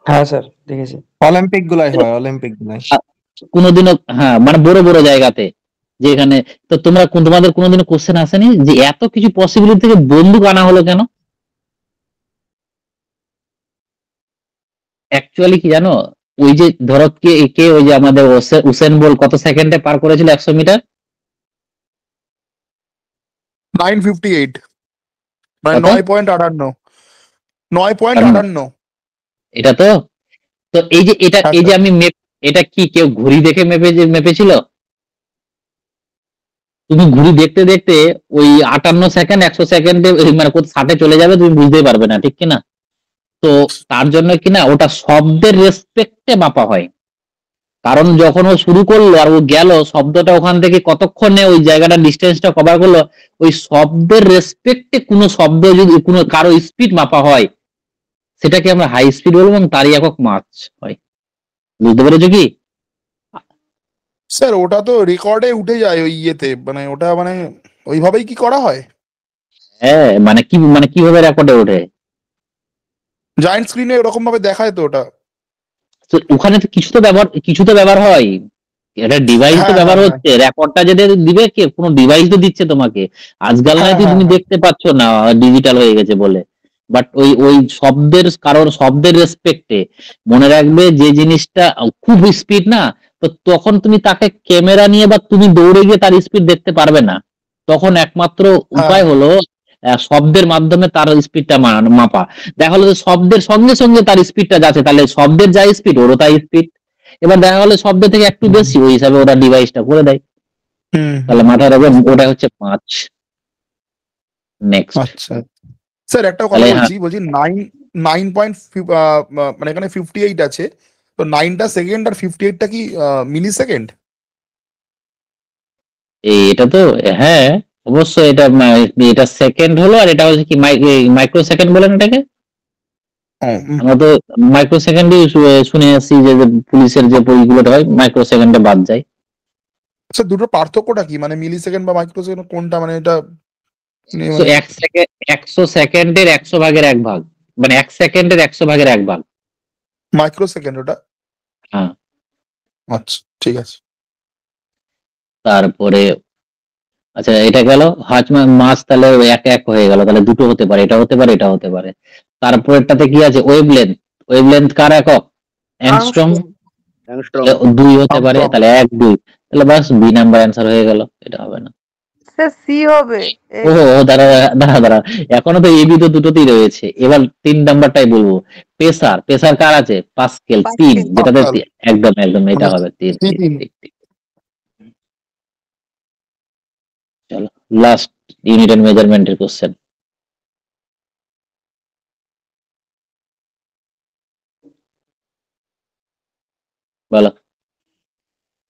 হ্যাঁ স্যার দেখেছি। অলিম্পিক গুলাই হয়, অলিম্পিক গুলাই কোনোদিনও, হ্যাঁ মানে বড় বড় জায়গাতে যেখানে, তো তোমাদের কোনোদিনও কোশ্চেন আসেনি যে এত কিছু পসিবিলিটি থেকে বন্দুক আনা হলো কেন? অ্যাকচুয়ালি কি জানো, ওই যে ধরো কে ওই যে আমাদের উসেন বোল্ট কত সেকেন্ডে পার করেছিল 100 মিটার? 9:58 মানে 9.58 9.58 এটা তো এই যে এই যে আমি এটা কি কেউ ঘড়ি দেখে মেপেছিল? তুমি ঘড়ি দেখতে দেখতে ওই 58 সেকেন্ড 100 সেকেন্ডে মানে কোথাও 60-এ চলে যাবে, তুমি বুঝতেই পারবে না, ঠিক কিনা? তো তার জন্য কিনা ওটা শব্দের রেসপেক্টে মাপা হয়, কারণ যখন ও শুরু করলো আর ও গেল, শব্দটা ওখান থেকে কতক্ষণে ওই জায়গাটা ডিস্টেন্সটা কভার করলো, ওই শব্দের রেসপেক্টে কোনো শব্দ যদি কোনো কারো স্পিড মাপা হয়, সেটাকে আমরা হাই স্পিড বলবো এবং তারই একক মাচ হয়। বুঝতে পেরেছো কি? স্যার ওটা তো রেকর্ডে উঠে যায় ওই ইয়েতে, মানে ওটা মানে ওইভাবেই কি করা হয়? হ্যাঁ মানে কিভাবে রেকর্ডে ওঠে? জায়ান্ট স্ক্রিনে এরকম ভাবে দেখায় তো ওটা। তো ওখানে তো কিছু তো ব্যবহার হয়, এটা ডিভাইস তো ব্যবহার হচ্ছে, রেকর্ডটা যেটা দিবে কে, কোনো ডিভাইস তো দিচ্ছে তোমাকে। আজকাল নয় তুমি দেখতে পাচ্ছ না ডিজিটাল হয়ে গেছে বলে, বাট ওই শব্দের রেসপেক্টে মনে রাখবে যে জিনিসটা খুব স্পিড না, তো তখন তুমি তাকে ক্যামেরা নিয়ে বা তুমি দৌড়ে গিয়ে তার স্পিড দেখতে পারবে না, তখন একমাত্র উপায় হলো শব্দের মাধ্যমে তার স্পিডটা মাপা। দেখা হলো শব্দের সঙ্গে সঙ্গে তার স্পিডটা যাচ্ছে, তাহলে শব্দের যা স্পিড ওরও তাই স্পিড। এবার দেখা গেলো শব্দ থেকে একটু বেশি, ওই হিসাবে ওরা ডিভাইসটা করে দেয়, তাহলে মাথায় রাখবে ওটা হচ্ছে 5। নেক্সট। আচ্ছা স্যার একটা কথা বলছি 9 মানে এখানে 58 আছে, তো 9টা সেকেন্ড আর 58টা কি মিলি সেকেন্ড? এটা তো হ্যাঁ অবশ্যই, এটা সেকেন্ড হলো, আর এটা হচ্ছে কি মাইক্রো সেকেন্ড বলেন এটাকে। আমরা তো মাইক্রো সেকেন্ডই শুনে আসছি যে পুলিশের যে বইগুলো হয় মাইক্রো সেকেন্ডে বাদ যায়। আচ্ছা দুটোর পার্থক্যটা কি, মানে মিলি সেকেন্ড বা মাইক্রো সেকেন্ড কোনটা, মানে এটা 100 সেকেন্ডের 100 ভাগের 1 ভাগ, মানে 1 সেকেন্ডের 100 ভাগের 1 ভাগ মাইক্রো সেকেন্ড ওটা। হ্যাঁ আচ্ছা ঠিক আছে। তারপরে আচ্ছা এটা গেল মাস, তাহলে এক এক হয়ে গেল, তাহলে দুটো হতে পারে, এটা হতে পারে এটা হতে পারে। তারপরেরটাতে কি আছে, ওয়েভলেন্থ কার একক? অ্যাংস্ট্রম। 2 হতে পারে, তাহলে 1 2, তাহলে বাস বি নাম্বার অ্যান্সার হয়ে গেল, এটা হবে না। স্যার সি হবে। ও দাঁড়া এখনো তো এবি তো দুটোতেই রয়েছে, এবার 3 নাম্বারটাই বলবো। প্রেসার কার আছে? পাস্কেল 3, যেটাতে একদম এটা হবে 3। চলো লাস্ট ইউনিট এন্ড মেজারমেন্টের কোশ্চেন। বলো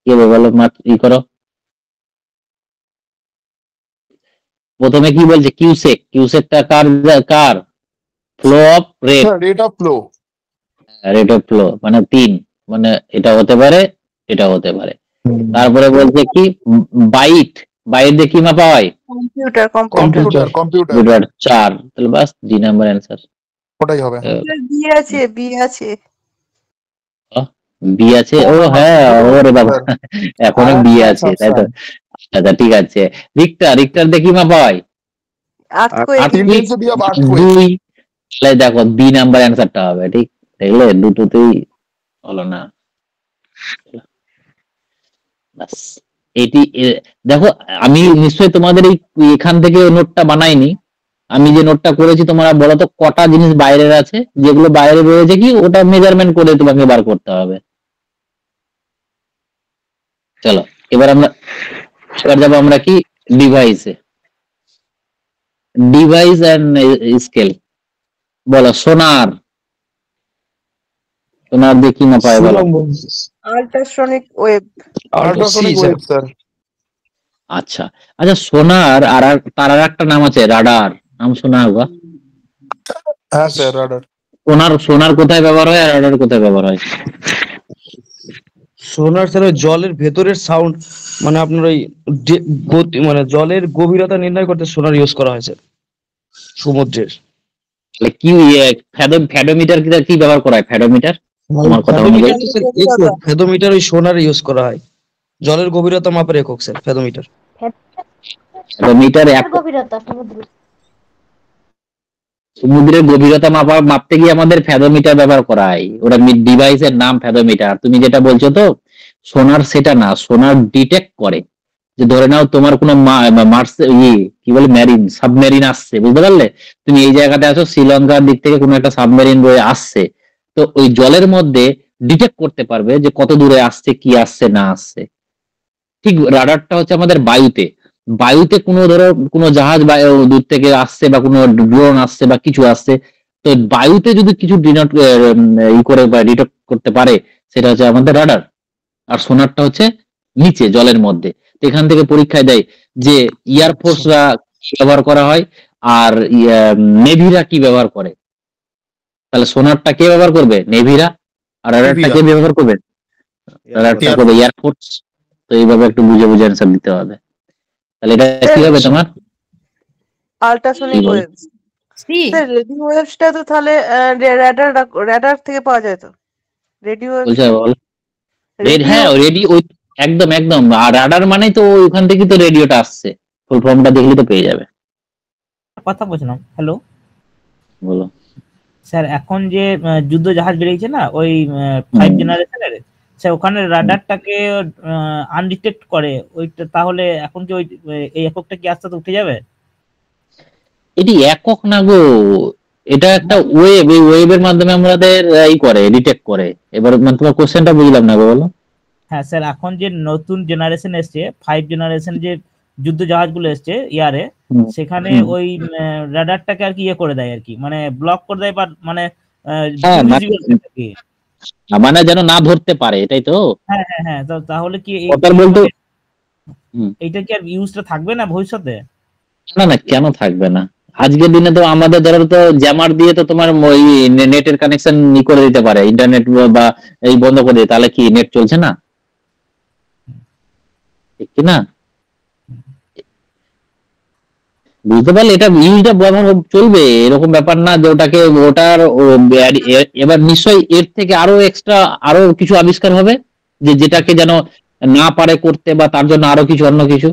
কি হবে, বলো করো। প্রথমে কি বলছে, কিউসেকটা কার? Flow of rate of flow মানে 3, মানে এটা হতে পারে এটা হতে পারে। তারপরে বলছে কি বাইট দিয়ে কি মাপা হয়? কম্পিউটার 4, তাহলে বাস ডি নাম্বার অ্যান্সার ওটাই হবে। বি আছে বি আছে, ও হ্যাঁ ওরে বাবা এখনো বি আছে তাই তো। আচ্ছা ঠিক আছে, রিক্টার দেখি মা ভাই দুই, তাহলে দেখো বি নাম্বার অ্যান্সারটা হবে, ঠিক দেখলে দুটোতেই হলো না। এটি দেখো আমি নিশ্চয়ই তোমাদের এখান থেকে নোটটা বানাইনি, আমি যে নোটটা করেছি তোমরা বলো তো কটা জিনিস বাইরের আছে, যেগুলো বাইরে রয়েছে কি ওটা মেজারমেন্ট করে তোমাকে বার করতে হবে। চলো এবার যাবো আমরা কি ডিভাইসে, ডিভাইস এন্ড স্কেল। বলো সোনার দেখি না পায় বলো। Ultrasonic wave. স্যার। আচ্ছা সোনার আর তার আর একটা নাম আছে রাডার, নাম শোনা হোগা। হ্যাঁ স্যার রাডার। সোনার কোথায় ব্যবহার হয় আর রাডার কোথায় ব্যবহার হয়? সোনার স্যার জলের ভেতরের সাউন্ড, মানে আপনার ওই মানে জলের গভীরতা নির্ণয় করতে সোনার ইউজ করা হয়েছে সমুদ্রের। কি ফ্যাডোমিটার কি ব্যবহার করা হয়? ফ্যাডোমিটার তোমার কথা অনুযায়ী ফ্যাডোমিটার ওই সোনার ইউজ করা হয়, জলের গভীরতা মাপের একক স্যার ফ্যাডোমিটার। ফ্যাডোমিটার সমুদ্রের গভীরতা মাপতে গিয়ে আমাদের ফ্যাডোমিটার ব্যবহার করা হয়, ওটা ডিভাইসের নাম ফ্যাডোমিটার। তুমি যেটা বলছো তো সোনার, সেটা না, সোনার ডিটেক্ট করে যে ধরে নাও তোমার কোনো মার্স কি বলে ম্যারিন সাবমেরিন আসছে, বুঝতে পারলে? তুমি এই জায়গাতে আছো, শ্রীলঙ্কার দিক থেকে কোনো একটা সাবমেরিন রয়ে আসছে, তো ওই জলের মধ্যে ডিটেক্ট করতে পারবে যে কত দূরে আসছে, কি আসছে না আসছে। ঠিক রাডারটা হচ্ছে আমাদের বায়ুতে কোনো ধরো কোনো জাহাজ দূর থেকে আসছে বা কোনো ড্রোন আসছে বা কিছু আসছে, তো বায়ুতে যদি কিছু ডিটেক্ট করতে পারে সেটা হচ্ছে আমাদের রাডার। আর সোনারটা হচ্ছে নিচে জলের মধ্যে। এখান থেকে পরীক্ষায় দেয় যে এয়ারফোর্সরা ব্যবহার করা হয় আর নেভিরা কি ব্যবহার করে। তাহলে সোনারটা কে ব্যবহার করবে? নেভিরা। আর রাডারটা কে ব্যবহার করবে? রাডারটা করবে এয়ারফোর্স। তো এইভাবে একটু বুঝে অ্যান্সার দিতে হবে। তাহলে এটা কি হবে তোমার? Ultrasonic wave. স্যার রেডিও ওয়েভসটা তো তাহলে রাডার থেকে পাওয়া যায় তো রেডিও ওয়েভ। হ্যাঁ রেডিও একদম। আর রাডার মানে তো ওখান থেকে তো রেডিওটা আসছে, ফুল ফর্মটা দেখলে তো পেয়ে যাবে। কথা বলছিলাম, হ্যালো বলো স্যার। এখন যে যুদ্ধ জাহাজ বেরিয়েছে না ওই 5 জেনারেশনের, স্যার ওখানে রাডারটাকে আনডিটেক্ট করে ওইটা, তাহলে এখন কি ওই এই এককটা কি আস্তে আস্তে উঠে যাবে? এটি একক না গো, এটা একটা ওয়েভ, এই ওয়েভের মাধ্যমে আমাদের ডিটেক্ট করে। এবার তোমার কোশ্চেনটা বুঝলাম না গো, বলো। হ্যাঁ স্যার, এখন যে নতুন জেনারেশন এসছে 5 জেনারেশন যে যুদ্ধ জাহাজগুলো এসছে ইয়ারে, সেখানে ওই রাডারটাকে আর কি করে দেয় আর কি, মানে ব্লক করে দেয় বা মানে মানে যেন না ধরতে পারে, এটাই তো। হ্যাঁ তাহলে কি এইটা কি আর ইউজটা থাকবে না ভবিষ্যতে? না কেন থাকবে না? আজকের দিনে তো আমাদের ধরো তো জ্যামার দিয়ে তো তোমার ওই নেটের কানেকশন করে দিতে পারে, ইন্টারনেট বা এই বন্ধ করে দিয়ে, তাহলে কি নেট চলছে না? ঠিক কি না? বুঝতে পারলে এটা ইউজটা ব্যবহার চলবে, এরকম ব্যাপার না যে ওটার এবার নিশ্চয়ই এর থেকে আরো এক্সট্রা আরো কিছু আবিষ্কার হবে যেটাকে যেন না পারে করতে, বা তার জন্য আরো কিছু অন্য কিছু।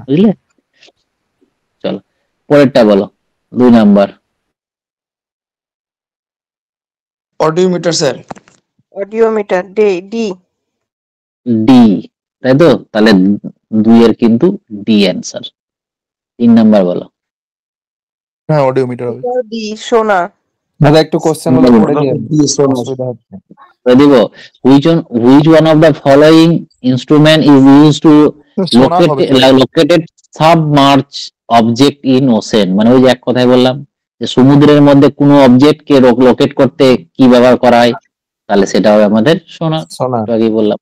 বুঝলে? চলো পরেরটা বলো, 2 number. Audiometer sir. Audiometer D. তাই তো, তাহলে 2 এর কিন্তু ডি অ্যান্সার। 3 নাম্বার বলো। হ্যাঁ অডিওমিটার হবে। ডি সোনার। দাদা একটু কোশ্চেন গুলো পড়ে দিন। দিব which one of the following instrument is used to located submerged object in ocean? মানে ওই যে এক কথায় বললাম যে সমুদ্রের মধ্যে কোনো অবজেক্ট কে লোকেট করতে কি ব্যবহার করা হয়, তাহলে সেটা হবে আমাদের সোনার। আগেই বললাম।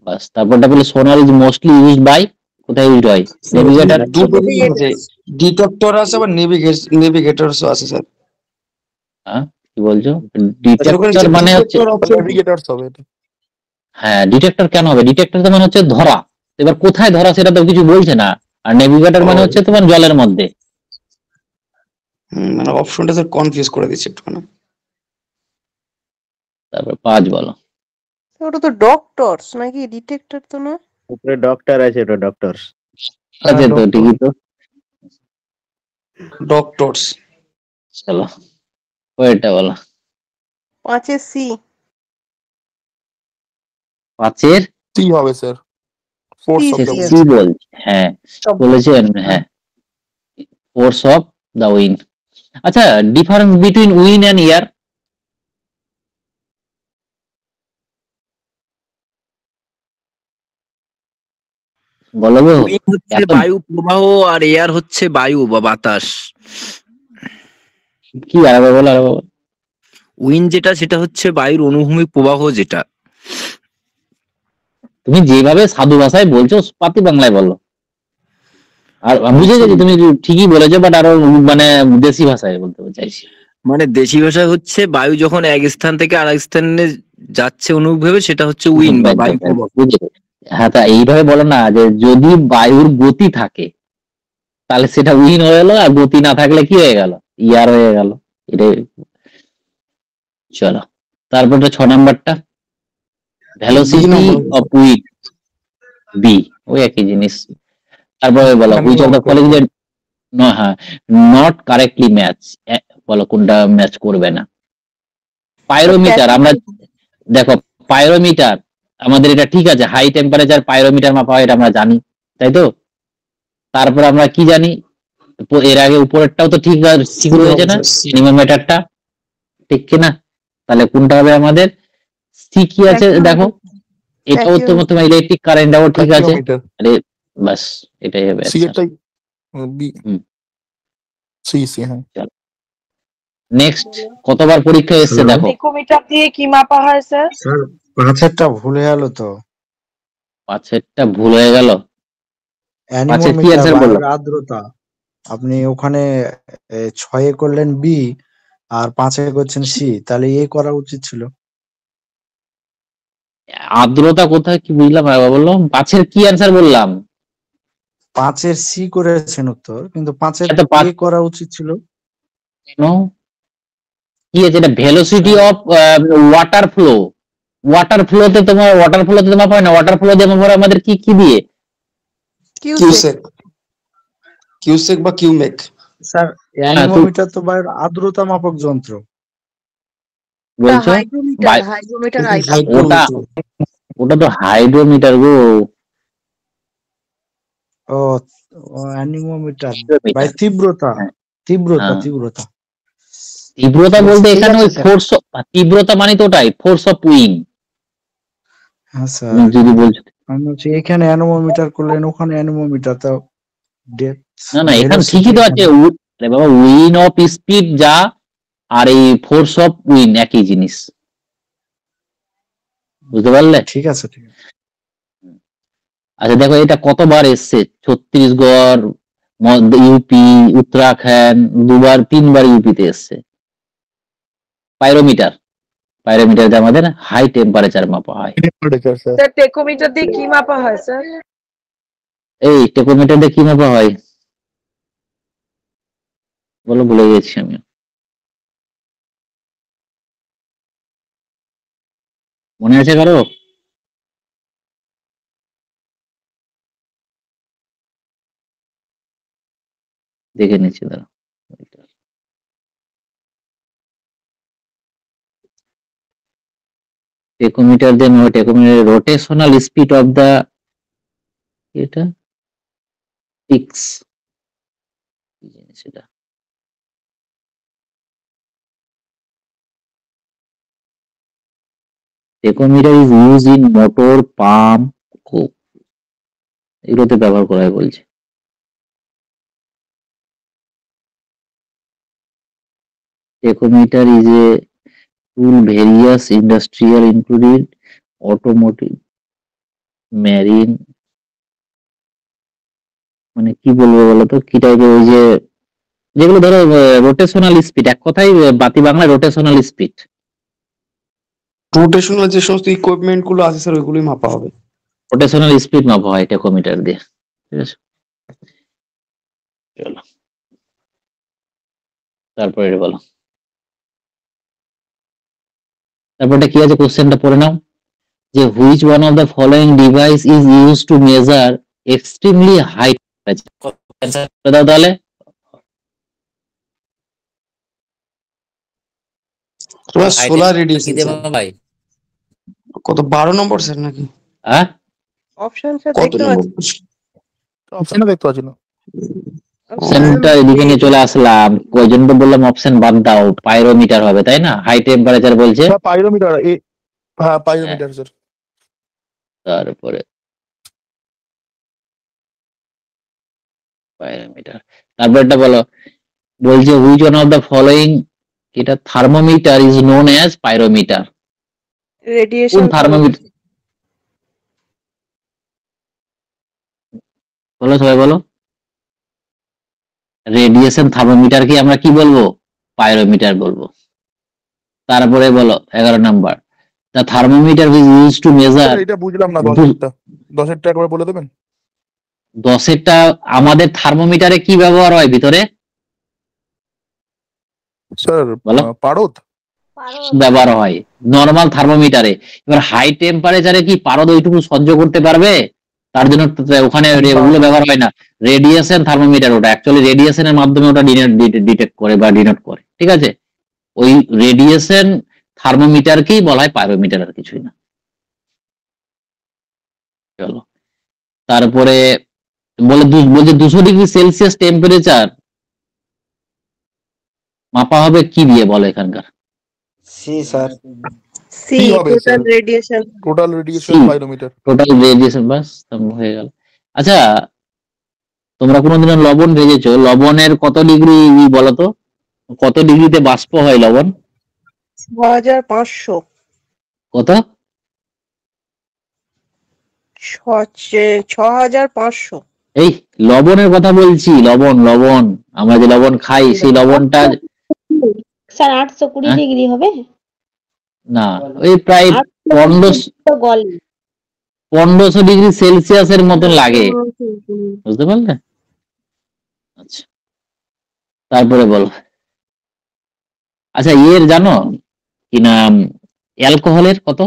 বাস, তারপরটা বলে সোনার ইজ মোস্টলি ইউজড বাই, কোথায় ইউজড হয়? নেভিগেটর। ডিটেক্টর আছে আবার নেভিগেটরসও আছে স্যার। হ্যাঁ কি বলছো? ডিটেক্টর মানে হচ্ছে নেভিগেটরস হবে এটা। হ্যাঁ ডিটেক্টর কেন হবে? ডিটেক্টর তো মানে হচ্ছে ধরা, এবার কোথায় ধরা সেটা তো কিছু বলছে না। আর নেভিগেটর মানে হচ্ছে তোমার জলের মধ্যে। মানে অপশনটা স্যার কনফিউজ করে দিচ্ছে একটু না। তারপর 5 বলো। ওটা তো ডক্টরস নাকি, ডিটেক্টর তো না। উপরে ডক্টর আছে, ওটা ডক্টরস। আছে তো, ঠিকই তো। ডক্টরস। চলো ওইটা বলো। 5 সি। 5 সি হবে sir, force of the sea বলছে, হ্যাঁ বলেছেন, হ্যাঁ ফোর্স অফ দ্য উইন্ড। আচ্ছা, ডিফারেন্স বিটুইন উইন এন্ড ইয়ার? বলো গো। উইন্ড হচ্ছে বায়ু প্রবাহ আর এয়ার হচ্ছে বায়ু বা বাতাস। কি আরেকবার বলো, আরেকবার বলো। উইন্ড যেটা সেটা হচ্ছে বায়ুর অনুভূমিক প্রবাহ যেটা। তুমি যেভাবে সাধু ভাষায় বলছো পাতি বাংলায় বলো। আর বুঝে গেছি তুমি ঠিকই বলেছো, বাট আরো মানে দেশি ভাষায় বলতে চাইছি। মানে দেশি ভাষা হচ্ছে বায়ু যখন এক স্থান থেকে আরেক স্থানে যাচ্ছে অনুভবে, সেটা হচ্ছে উইন্ড বা বায়ু প্রবাহ। হ্যাঁ, তা এইভাবে বলো না যে যদি বায়ুর গতি থাকে তাহলে সেটা উইন হয়ে গেল, আর গতি না থাকলে কি হয়ে গেল, ইয়ার হয়ে গেল। এটাই। চলো তারপরে 6 নাম্বারটা, ভেলোসিটি অফ উইন্ড, বি, ওই একই জিনিস। তারপরে বলো হুইচ অফ দ্য ফলোইং হ্যাঁ নট কারেক্টলি ম্যাচ, বলো কোনটা ম্যাচ করবে না। পাইরোমিটার, আমরা দেখো পাইরোমিটার আমাদের এটা ঠিক আছে, হাই টেম্পারেচার পাইরোমিটার মাপা হয়, এটা আমরা জানি, তাই তো। তারপর আমরা কি জানি, এর আগে উপরেরটাও তো ঠিক ঠিক রয়েছে না, অ্যানিমোমিটারটা, ঠিক কিনা? তাহলে কোনটা হবে আমাদের? সি কি আছে দেখো, এটাও তোমার ইলেকট্রিক কারেন্টটাও ঠিক আছে। আরে বাস এটাই হবে। সি এটাই বি, সি সি। হ্যাঁ নেক্সট, কতবার পরীক্ষা এসেছে দেখো। টেকোমিটার দিয়ে কি মাপা হয় স্যার? স্যার 5-এরটা ভুল হয়ে গেল তো। 5-এরটা ভুল হয়ে গেল। 5-এর কি অ্যানসার বললো? আর্দ্রতা। আপনি ওখানে 6-এ করলেন বি আর 5-এ করছেন সি, তাহলে এ করা উচিত ছিল। আর্দ্রতা কোথায় কি বুঝলাম, বললাম 5-এর কি অ্যানসার বললাম? 5-এর সি করেছেন উত্তর, কিন্তু 5-এর এ করা উচিত ছিল। কেন কি আছে এটা? Velocity of water flow. Water ফ্লোতে তোমার হয় না, ওয়াটার ফ্লো দিয়ে মাপা আমাদের কি কি দিয়ে? কিউসেক বা কিউমেক। স্যার অ্যানিমোমিটার তো বায়ুর আর্দ্রতা মাপক যন্ত্র। বলছো ওটা তো হাইড্রোমিটার গো। ও অ্যানিমোমিটার বাই তীব্রতা, তীব্রতা বলতে এখানে ওই ফোর্স, তীব্রতা মানে তো ওটাই ফোর্স অফ উইন্ড। হ্যাঁ স্যার, যদি বলছো আমি বলছি এখানে অ্যানিমোমিটার করলেন, ওখানে অ্যানিমোমিটার, তো না এখানে ঠিকই তো আছে। বাবা উইন অফ স্পিড যা আর এই ফোর্স অফ উইন একই জিনিস, বুঝতে পারলে? ঠিক আছে। আচ্ছা দেখো এটা কতবার এসছে, ছত্তিশগড়, ইউপি, উত্তরাখণ্ড, 2-3বার ইউপিতে এসছে। পাইরোমিটার দিয়ে আমাদের হাই টেম্পারেচার মাপা হয়। টেকোমিটার দিয়ে কি মাপা হয় স্যার? এই টেকোমিটার দিয়ে কি মাপা হয় বলো, ভুলে গেছি আমি। মনে আছে কারো? দেখে নিচ্ছি দাঁড়া। টেকোমিটার দিয়ে রোটেশনাল স্পিড অফ দা, এটা পিক্স কি জিনিস এটা? Tachometer is use in motor, pump, Coke, এগুলোতে ব্যবহার করা হয় বলছে। Tachometer is a tool various industrial including automotive, marine, মানে কি বলবো বলো তো, কি টাইপের, ওই যে যেগুলো ধরো রোটেশনাল স্পিড, এক কথায় বাতি বাংলায় রোটেশনাল স্পিড। রোটেশনাল যে সমস্ত ইকুইপমেন্ট গুলো আছে স্যার ওইগুলোই মাপা হবে। রোটেশনাল স্পিড মাপা হয় টেকোমিটার দিয়ে, ঠিক আছে। চলো তারপরে বলো, তারপরটা কি আছে কোশ্চেনটা পড়ে নাও। যে which one of the following device is use to measure extremely high temperature দাও তাহলে তোমার সোলার রেডিয়েশন ভাই কত 12 নম্বর স্যার নাকি? হ্যাঁ অপশন কত দেখতে নম্বর? পাচ্ছি অপশনে দেখতে পাচ্ছি না। অপশনটা এদিকে নিয়ে চলে আসলাম, ওই জন্য তো বললাম অপশন বাদ দাও, পাইরোমিটার হবে তাই না? হাই টেম্পারেচার বলছে, পাইরোমিটার, হ্যাঁ পাইরোমিটার স্যার। তারপরে পাইরোমিটার, তারপরটা বলো, বলছে which one of the following, এটা thermometer is known as pyrometer. কোন রেডিয়েশন থার্মোমিটার বলো, সবাই বলো। রেডিয়েশন থার্মোমিটারকে আমরা কি বলবো? পাইরোমিটার বলবো। তারপরে বলো 11 number, the thermometer is use to measure. এটা বুঝলাম না, 10এরটা একবার বলে দেবেন। 10এরটা আমাদের থার্মোমিটারে কি ব্যবহার হয় ভিতরে স্যার বলো? পারদ ব্যবহার হয় নরমাল থার্মোমিটারে। এবার হাই টেম্পারেচারে কি পারদ ওইটুকু সহ্য করতে পারবে? তার জন্য ওখানে ওগুলো ব্যবহার হয় না। রেডিয়েশন থার্মোমিটার, ওটা অ্যাকচুয়ালি রেডিয়েশনের মাধ্যমে ওটা ডিটেক্ট করে বা ডিনোট করে, ঠিক আছে? ওই রেডিয়েশন থার্মোমিটারকেই বলা হয় পাইরোমিটার, আর কিছুই না। চলো তারপরে বলছে 200°C টেম্পারেচার মাপা হবে কি দিয়ে বলো এখানকার? C sir. C total radiation. Total radiation pyrometer. Total radiation, বাস হয়ে গেল। আচ্ছা তোমরা কোনোদিন লবণ ভেজেছো? লবণের কত ডিগ্রি বলো তো, কত ডিগ্রিতে বাষ্প হয় লবণ? 6500। কত? 6500। এই লবণের কথা বলছি, লবণ লবণ আমরা যে লবণ খাই সেই লবণটা। স্যার 820° হবে না, ওই প্রায় 1500°C মতন লাগে, বুঝতে পারলে? আচ্ছা তারপরে বলো। আচ্ছা এর জানো কি নাম, অ্যালকোহলের কত,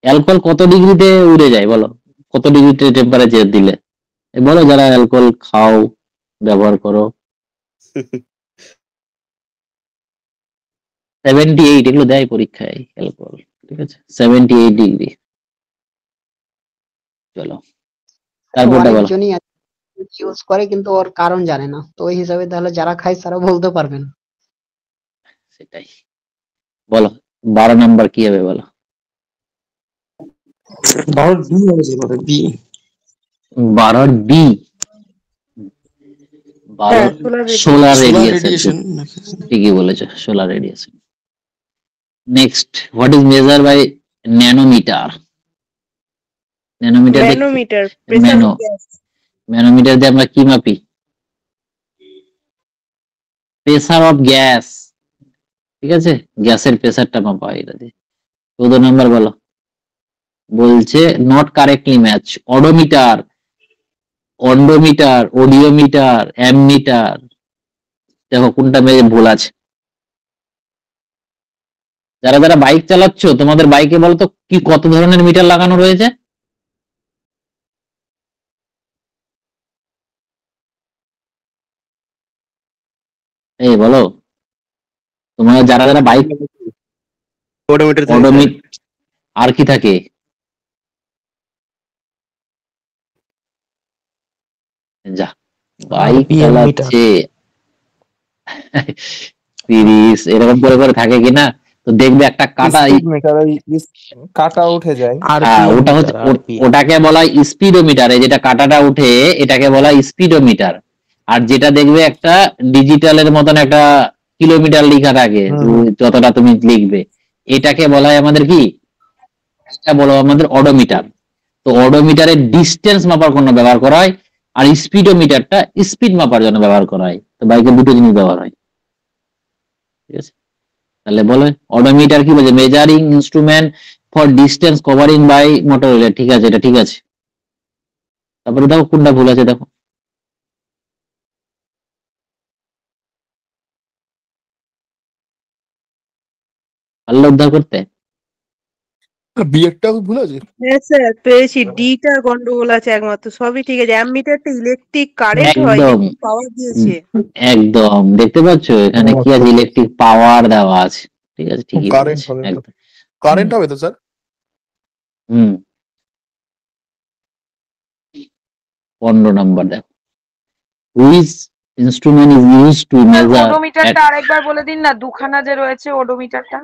অ্যালকোহল কত ডিগ্রিতে উড়ে যায় বলো? কত ডিগ্রিতে টেম্পারেচার দিলে? বলো যারা অ্যালকোহল খাও, ব্যবহার করো। 78, এগুলো দেয় পরীক্ষায় অ্যালকোহল, ঠিক আছে? 78°। চলো তারপরটা বলো। অনেকজনই ইউজ করে কিন্তু ওর কারণ জানে না, তো ওই হিসাবে তাহলে যারা খায় তারা বলতে পারবেন। সেটাই বলো, 12 নাম্বার কি হবে বলো? 12 বি, 12 সোলার রেডিয়েশন। ঠিকই বলেছো, solar radiation. Next, what is measure by nanometre? Nanometre manometer দিয়ে আমরা কি মাপি? প্রেসার অফ গ্যাস, ঠিক আছে? গ্যাসের প্রেসারটা মাপা হয় এটা দিয়ে। 14 নাম্বার বলো, বলছে not correctly match odometer, udometer, audiometer, ammeter. দেখো কোনটা ভুল আছে। যারা যারা বাইক চালাচ্ছ তোমাদের বাইকে বলো তো কি কত ধরনের মিটার লাগানো রয়েছে? এই বলো, তোমরা যারা যারা বাইক, আর কি থাকে? যা বাইক চালাচ্ছে 30 এরকম করে করে থাকে কিনা, তো দেখবে একটা কাটা, কাটা উঠে যায়। ওটা হচ্ছে, ওটাকে বলা হয় স্পিডোমিটার। যেটা কাটাটা উঠে এটাকে বলা হয় স্পিডোমিটার। আর যেটা দেখবে একটা ডিজিটালের মতন একটা কিলোমিটার লেখা থাকে, যতটা তুমি লিখবে, এটাকে বলা হয় আমাদের কি, এটা বলো আমাদের অডোমিটার। তো অডোমিটারের ডিস্টেন্স মাপার জন্য ব্যবহার করা হয়, আর স্পিডোমিটারটা স্পিড মাপার জন্য ব্যবহার করা হয়। তো বাইকে দুটো জিনিস ব্যবহার হয়, ঠিক আছে? তাহলে বলো অডোমিটার কি বলছে? Measuring instrument for distance covering by motor relay. ঠিক আছে, এটা ঠিক আছে। তারপরে দেখো কোনটা ভুল আছে, দেখো। পারলে উদ্ধার করতে? বিয়েরটাও ভুল আছে। হ্যাঁ স্যার পেয়েছি, ডিটা গন্ডগোল আছে একমাত্র, সবই ঠিক আছে। অ্যামিটারটা ইলেকট্রিক কারেন্ট হয়, একদম কিন্তু পাওয়ার দিয়েছে। একদম দেখতে পাচ্ছ এখানে কি আছে, ইলেকট্রিক পাওয়ার দেওয়া আছে। ঠিক আছে, ঠিকই কারেন্ট বলেছে হবে, একদম। কারেন্ট হবে তো স্যার। হুম 15 নম্বর দেখো, which instrument is use to measure. ওডোমিটারটা আরেকবার বলে দিন না, দুখানা যে রয়েছে ওডোমিটারটা।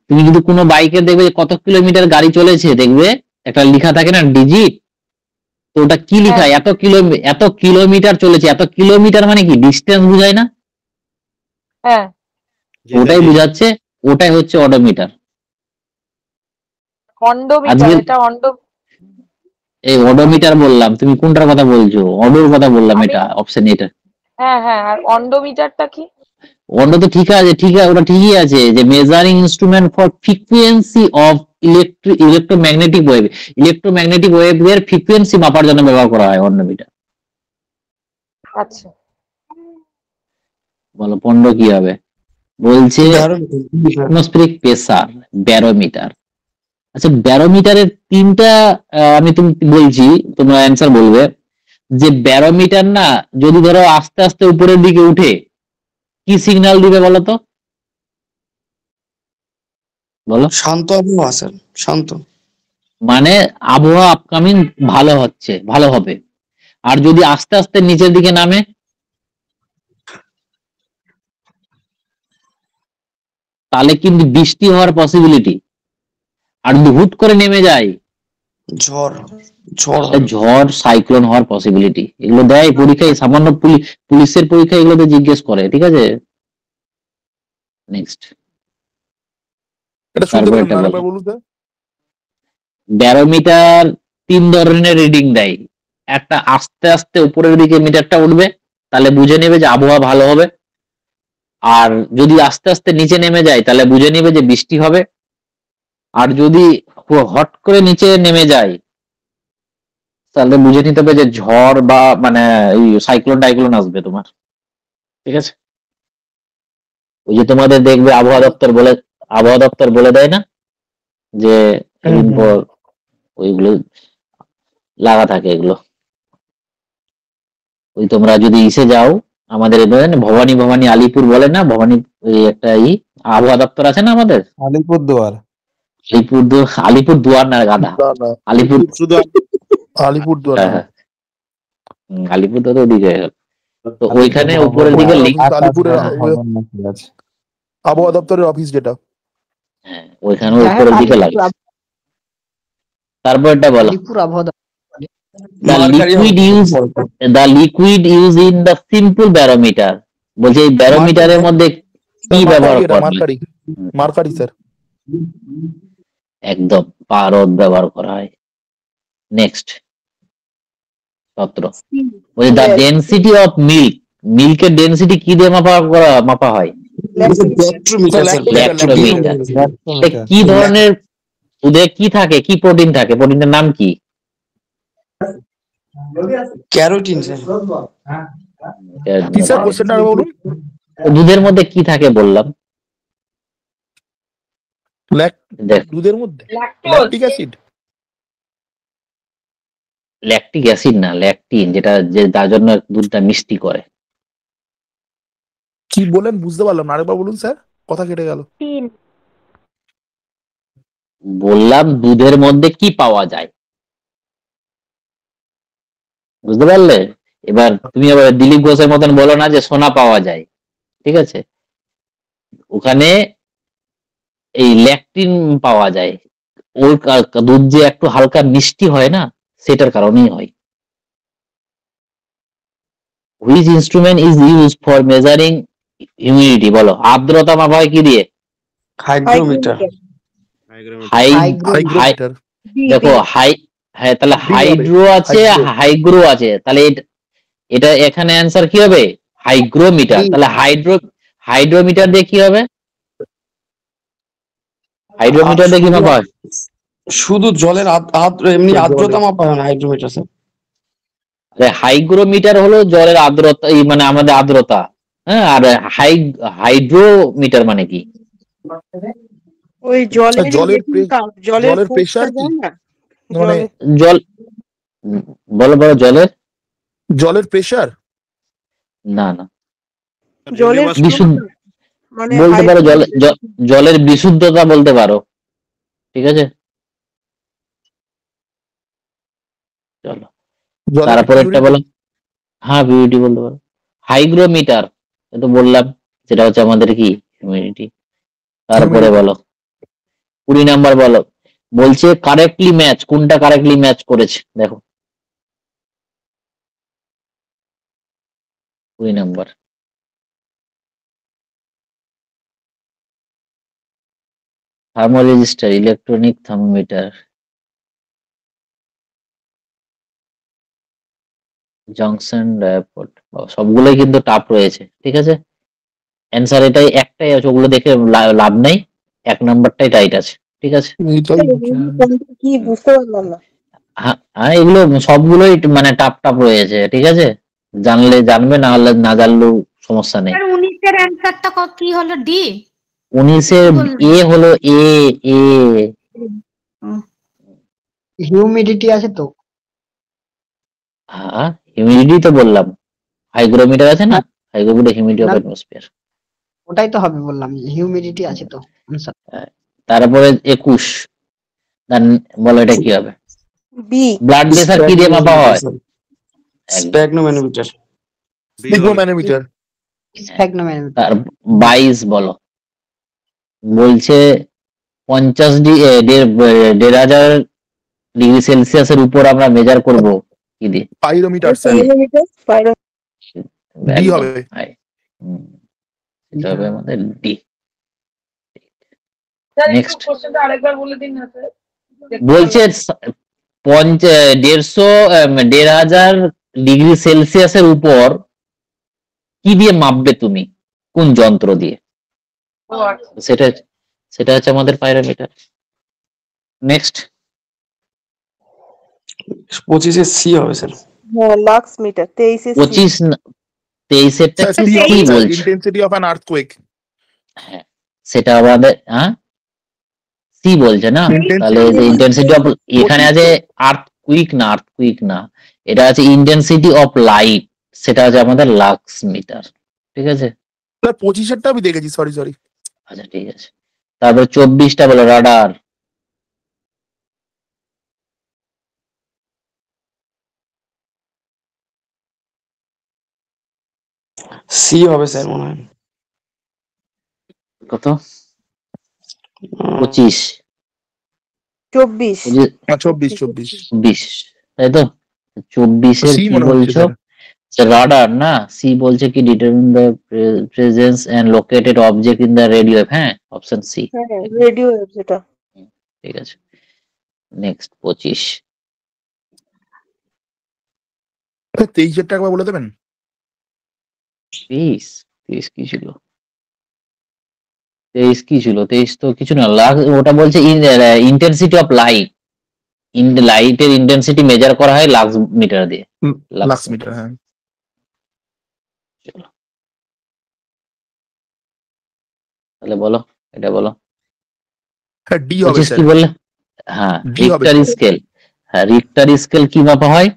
তুমি যদি কোনো বাইকে দেখবে যে কত কিলোমিটার গাড়ি চলেছে, দেখবে একটা লেখা থাকে না ডিজিট, তো ওটা কি লেখা, এত কিলোমিটার চলেছে। এত কিলোমিটার মানে কি ডিস্টেন্স বোঝায় না? হ্যাঁ ওটাই বুঝাচ্ছে, ওটাই হচ্ছে অডোমিটার। অন্ডোমিটার, এটা অন্ডো। এই অডোমিটার বললাম, তুমি কোনটার কথা বলছো? অডোর কথা বললাম, এটা অপশন এটা। হ্যাঁ হ্যাঁ, আর অন্ডোমিটারটা কি? অন্ড তো ঠিক আছে, ঠিক আছে, ওটা ঠিকই আছে যে measuring instrument for frequency of electromagnetic wave. Electromagnetic wave এর ফ্রিকোয়েন্সি মাপার জন্য ব্যবহার করা হয় অন্ডোমিটার। আচ্ছা বলো 15 কি হবে? বলছে অ্যাটমসফেরিক প্রেসার, ব্যারোমিটার। আচ্ছা ব্যারোমিটারের তিনটা আমি তুমি বলছি, তোমরা অ্যান্সার বলবে। যে ব্যারোমিটার না যদি ধরো আস্তে আস্তে উপরের দিকে উঠে, কি সিগন্যাল দিবে বলো তো? বলো। শান্ত আবহাওয়া স্যার, শান্ত। মানে আবহাওয়া আপকামিং ভালো হচ্ছে, ভালো হবে। আর যদি আস্তে আস্তে নিচের দিকে নামে, তাহলে কিন্তু বৃষ্টি হওয়ার পসিবিলিটি। আর যদি হুট করে নেমে যায়, ঝড়, ঝড় ঝড় সাইক্লোন হওয়ার পসিবিলিটি। এগুলো দেয় পরীক্ষায়, সামান্য পুলিশের পরীক্ষায় এগুলোতে জিজ্ঞেস করে। ঠিক আছে, নেক্সট। এটা শুনতে পেলাম না, আরেকবার বলুন স্যার। ব্যারোমিটার 3 ধরনের রিডিং দেয়। একটা আস্তে আস্তে উপরের দিকে মিটারটা উঠবে, তাহলে বুঝে নেবে যে আবহাওয়া ভালো হবে। আর যদি আস্তে আস্তে নিচে নেমে যায়, তাহলে বুঝে নেবে যে বৃষ্টি হবে। আর যদি হট করে নিচে নেমে যায়, তাহলে বুঝে নিতে হবে যে ঝড় বা মানে এই সাইক্লোন টাইক্লোন আসবে তোমার। ঠিক আছে, ওই যে তোমাদের দেখবে আবহাওয়া দপ্তর বলে দেয় না যে এদিন পর, ওইগুলো লাগা থাকে এগুলো। ওই তোমরা যদি ইসে যাও, আমাদের ভবানী আলিপুর বলে না, ভবানী ওই একটা আবহাওয়া দপ্তর আছে না আমাদের, আলিপুরদুয়ার। আলিপুরদুয়ার না গাধা, আলিপুরদুয়ার। আলিপুরদুয়ার ওদিকে। তো ওইখানে উপরের দিকে আবহাওয়া দপ্তরের অফিস যেটা, হ্যাঁ ওইখানে উপরের দিকে লাগে। তারপর এটা বলো, the liquid used in the simple barometer। বলছে এই ব্যারোমিটারের মধ্যে কি ব্যবহার করা হয়? Mercury sir. একদম, পারদ ব্যবহার করা হয়। নেক্সট 17। বলছে the density of milk, মিল্কের ডেনসিটি কি দিয়ে মাপা হয়? ল্যাক্টোমিটার। কি ধরনের দুধে কি থাকে, কি প্রোটিন থাকে? প্রোটিনের নাম কি? Carotene sir. কি স্যার কোশ্চেনটা বলুন। দুধের মধ্যে কি থাকে বললাম? দুধের মধ্যে ল্যাকটিক অ্যাসিড। ল্যাকটিক অ্যাসিড না, ল্যাকটিন, যেটা যে তার জন্য দুধটা মিষ্টি করে। কি বলেন বুঝতে পারলাম না, আরেকবার বলুন স্যার, কথা কেটে গেল। বললাম দুধের মধ্যে কি পাওয়া যায়, বুঝতে পারলে? এবার তুমি আবার দিলীপ ঘোষের মতন বলো না যে সোনা পাওয়া যায়। ঠিক আছে, ওখানে এই ল্যাকটিন পাওয়া যায়। ওর দুধ যে একটু হালকা মিষ্টি হয় না, সেটার কারণেই হয়। Which instrument is use for measuring humidity? বলো। আর্দ্রতা মাপা হয় কি দিয়ে? হাইগ্রোমিটার। দেখো হ্যাঁ, তাহলে হাইড্রো আছে, হাইগ্রো আছে, তাহলে এটা এখানে অ্যান্সার কি হবে? হাইগ্রোমিটার। তাহলে হাইড্রোমিটার দিয়ে কি হবে? হাইড্রোমিটার দিয়ে কি মাপা হয়? শুধু জলের এমনি আর্দ্রতা মাপা হয় না হাইড্রোমিটার স্যার। হাইগ্রোমিটার হলো জলের আর্দ্রতা, মানে আমাদের আর্দ্রতা। হ্যাঁ, আর হাইড্রোমিটার মানে কি? ওই জলের জলের জলের জলের ফোর্সটা প্রেসার কি যায় না মানে জল বলো বলো জলের প্রেসার না না জলের বিশুদ্ধ মানে বলতে পারো জলের বিশুদ্ধতা বলতে পারো, ঠিক আছে। চলো তারপরে একটা বলো, হ্যাঁ পিউরিটি বলতে পারো। হাইগ্রোমিটার তো বললাম, সেটা হচ্ছে আমাদের কি হিউমিডিটি। তারপরে বলো 20 নাম্বার বলো, বলছে কারেক্টলি ম্যাচ, কোনটা কারেক্টলি ম্যাচ করেছে দেখো 20 number. Thermoresistor, electronic thermometer, junction diode, সবগুলোই কিন্তু টাফ রয়েছে, ঠিক আছে। অ্যান্সার এটাই একটাই আছে, ওগুলো দেখে লাভ নেই, 1 নাম্বারটাই রাইট আছে, ঠিক আছে। কি বুঝতে পারলাম না। হ্যাঁ এগুলো সবগুলোই মানে টাফ টাফ রয়েছে, ঠিক আছে। জানলে জানবে, না হলে না জানলেও সমস্যা নেই। 19 এর অ্যানসারটা কি হলো? ডি। 19 এ হলো এ এ হিউমিডিটি আছে তো। হ্যাঁ হিউমিডিটি তো বললাম, হাইগ্রোমিটার আছে না, হাইগ্রোমিটার হিউমিডিটি অফ অ্যাটমসফিয়ার, ওটাই তো হবে বললাম, হিউমিডিটি আছে তো আনসার। তারপরে 21 বলো এটা কি হবে? বি। ব্লাড প্রেসার কি দিয়ে মাপা হয়? স্প্যাগনোম্যানোমিটার। স্প্যাগনোম্যানোমিটার। তার 22 বলো, বলছে 1,500 ডিগ্রি সেলসিয়াসের উপর আমরা মেজার করব কি দিয়ে? Pyrometer sir. ডি হবে। এটা হবে আমাদের ডি। নেক্সট আরেকবার বলে দিন না স্যার। বলছে 1,500 ডিগ্রি সেলসিয়াসের উপর কি দিয়ে মাপবে তুমি, কোন যন্ত্র দিয়ে? সেটা হচ্ছে আমাদের পাইরোমিটার। নেক্সট 25 সি হবে স্যার। হ্যাঁ লাক্স মিটার। 23 এরটা কি বলছে? Intensity of an earthquake. হ্যাঁ সেটা আমাদের সি বলছে না, তাহলে ইন্টেন্সিটি অফ, এখানে আছে আর্থকুইক না, এটা আছে ইন্টেন্সিটি অফ লাইট, সেটা আছে আমাদের লাক্স মিটার, ঠিক আছে। 25 আমি দেখেছি, সরি। আচ্ছা ঠিক আছে। তারপর 24টা বলো, রাডার। সি হবে স্যার মনে হয়। কত? 25 24 তাই তো। 24 কি বলছো? রাডার না, সি বলছে কি determine the presence and located object in the radio. হ্যাঁ অপশন সি, রেডিও যেটা, ঠিক আছে। নেক্সট 25 23 একবার বলে দেবেন। 23 কি ছিল? 23 কি ছিল? 23 তো কিছু না, ওটা বলছে ইন্টেন্সিটি অফ লাইট, লাইটের ইন্টেন্সিটি মেজার করা হয় লাক্স মিটার দিয়ে। লাক্স মিটার, হ্যাঁ। তাহলে বলো, এটা বলো। হ্যাঁ ডি হবে স্যার। কি বললে? হ্যাঁ রিক্টার স্কেল। হ্যাঁ রিক্টার স্কেল কি মাপা হয়?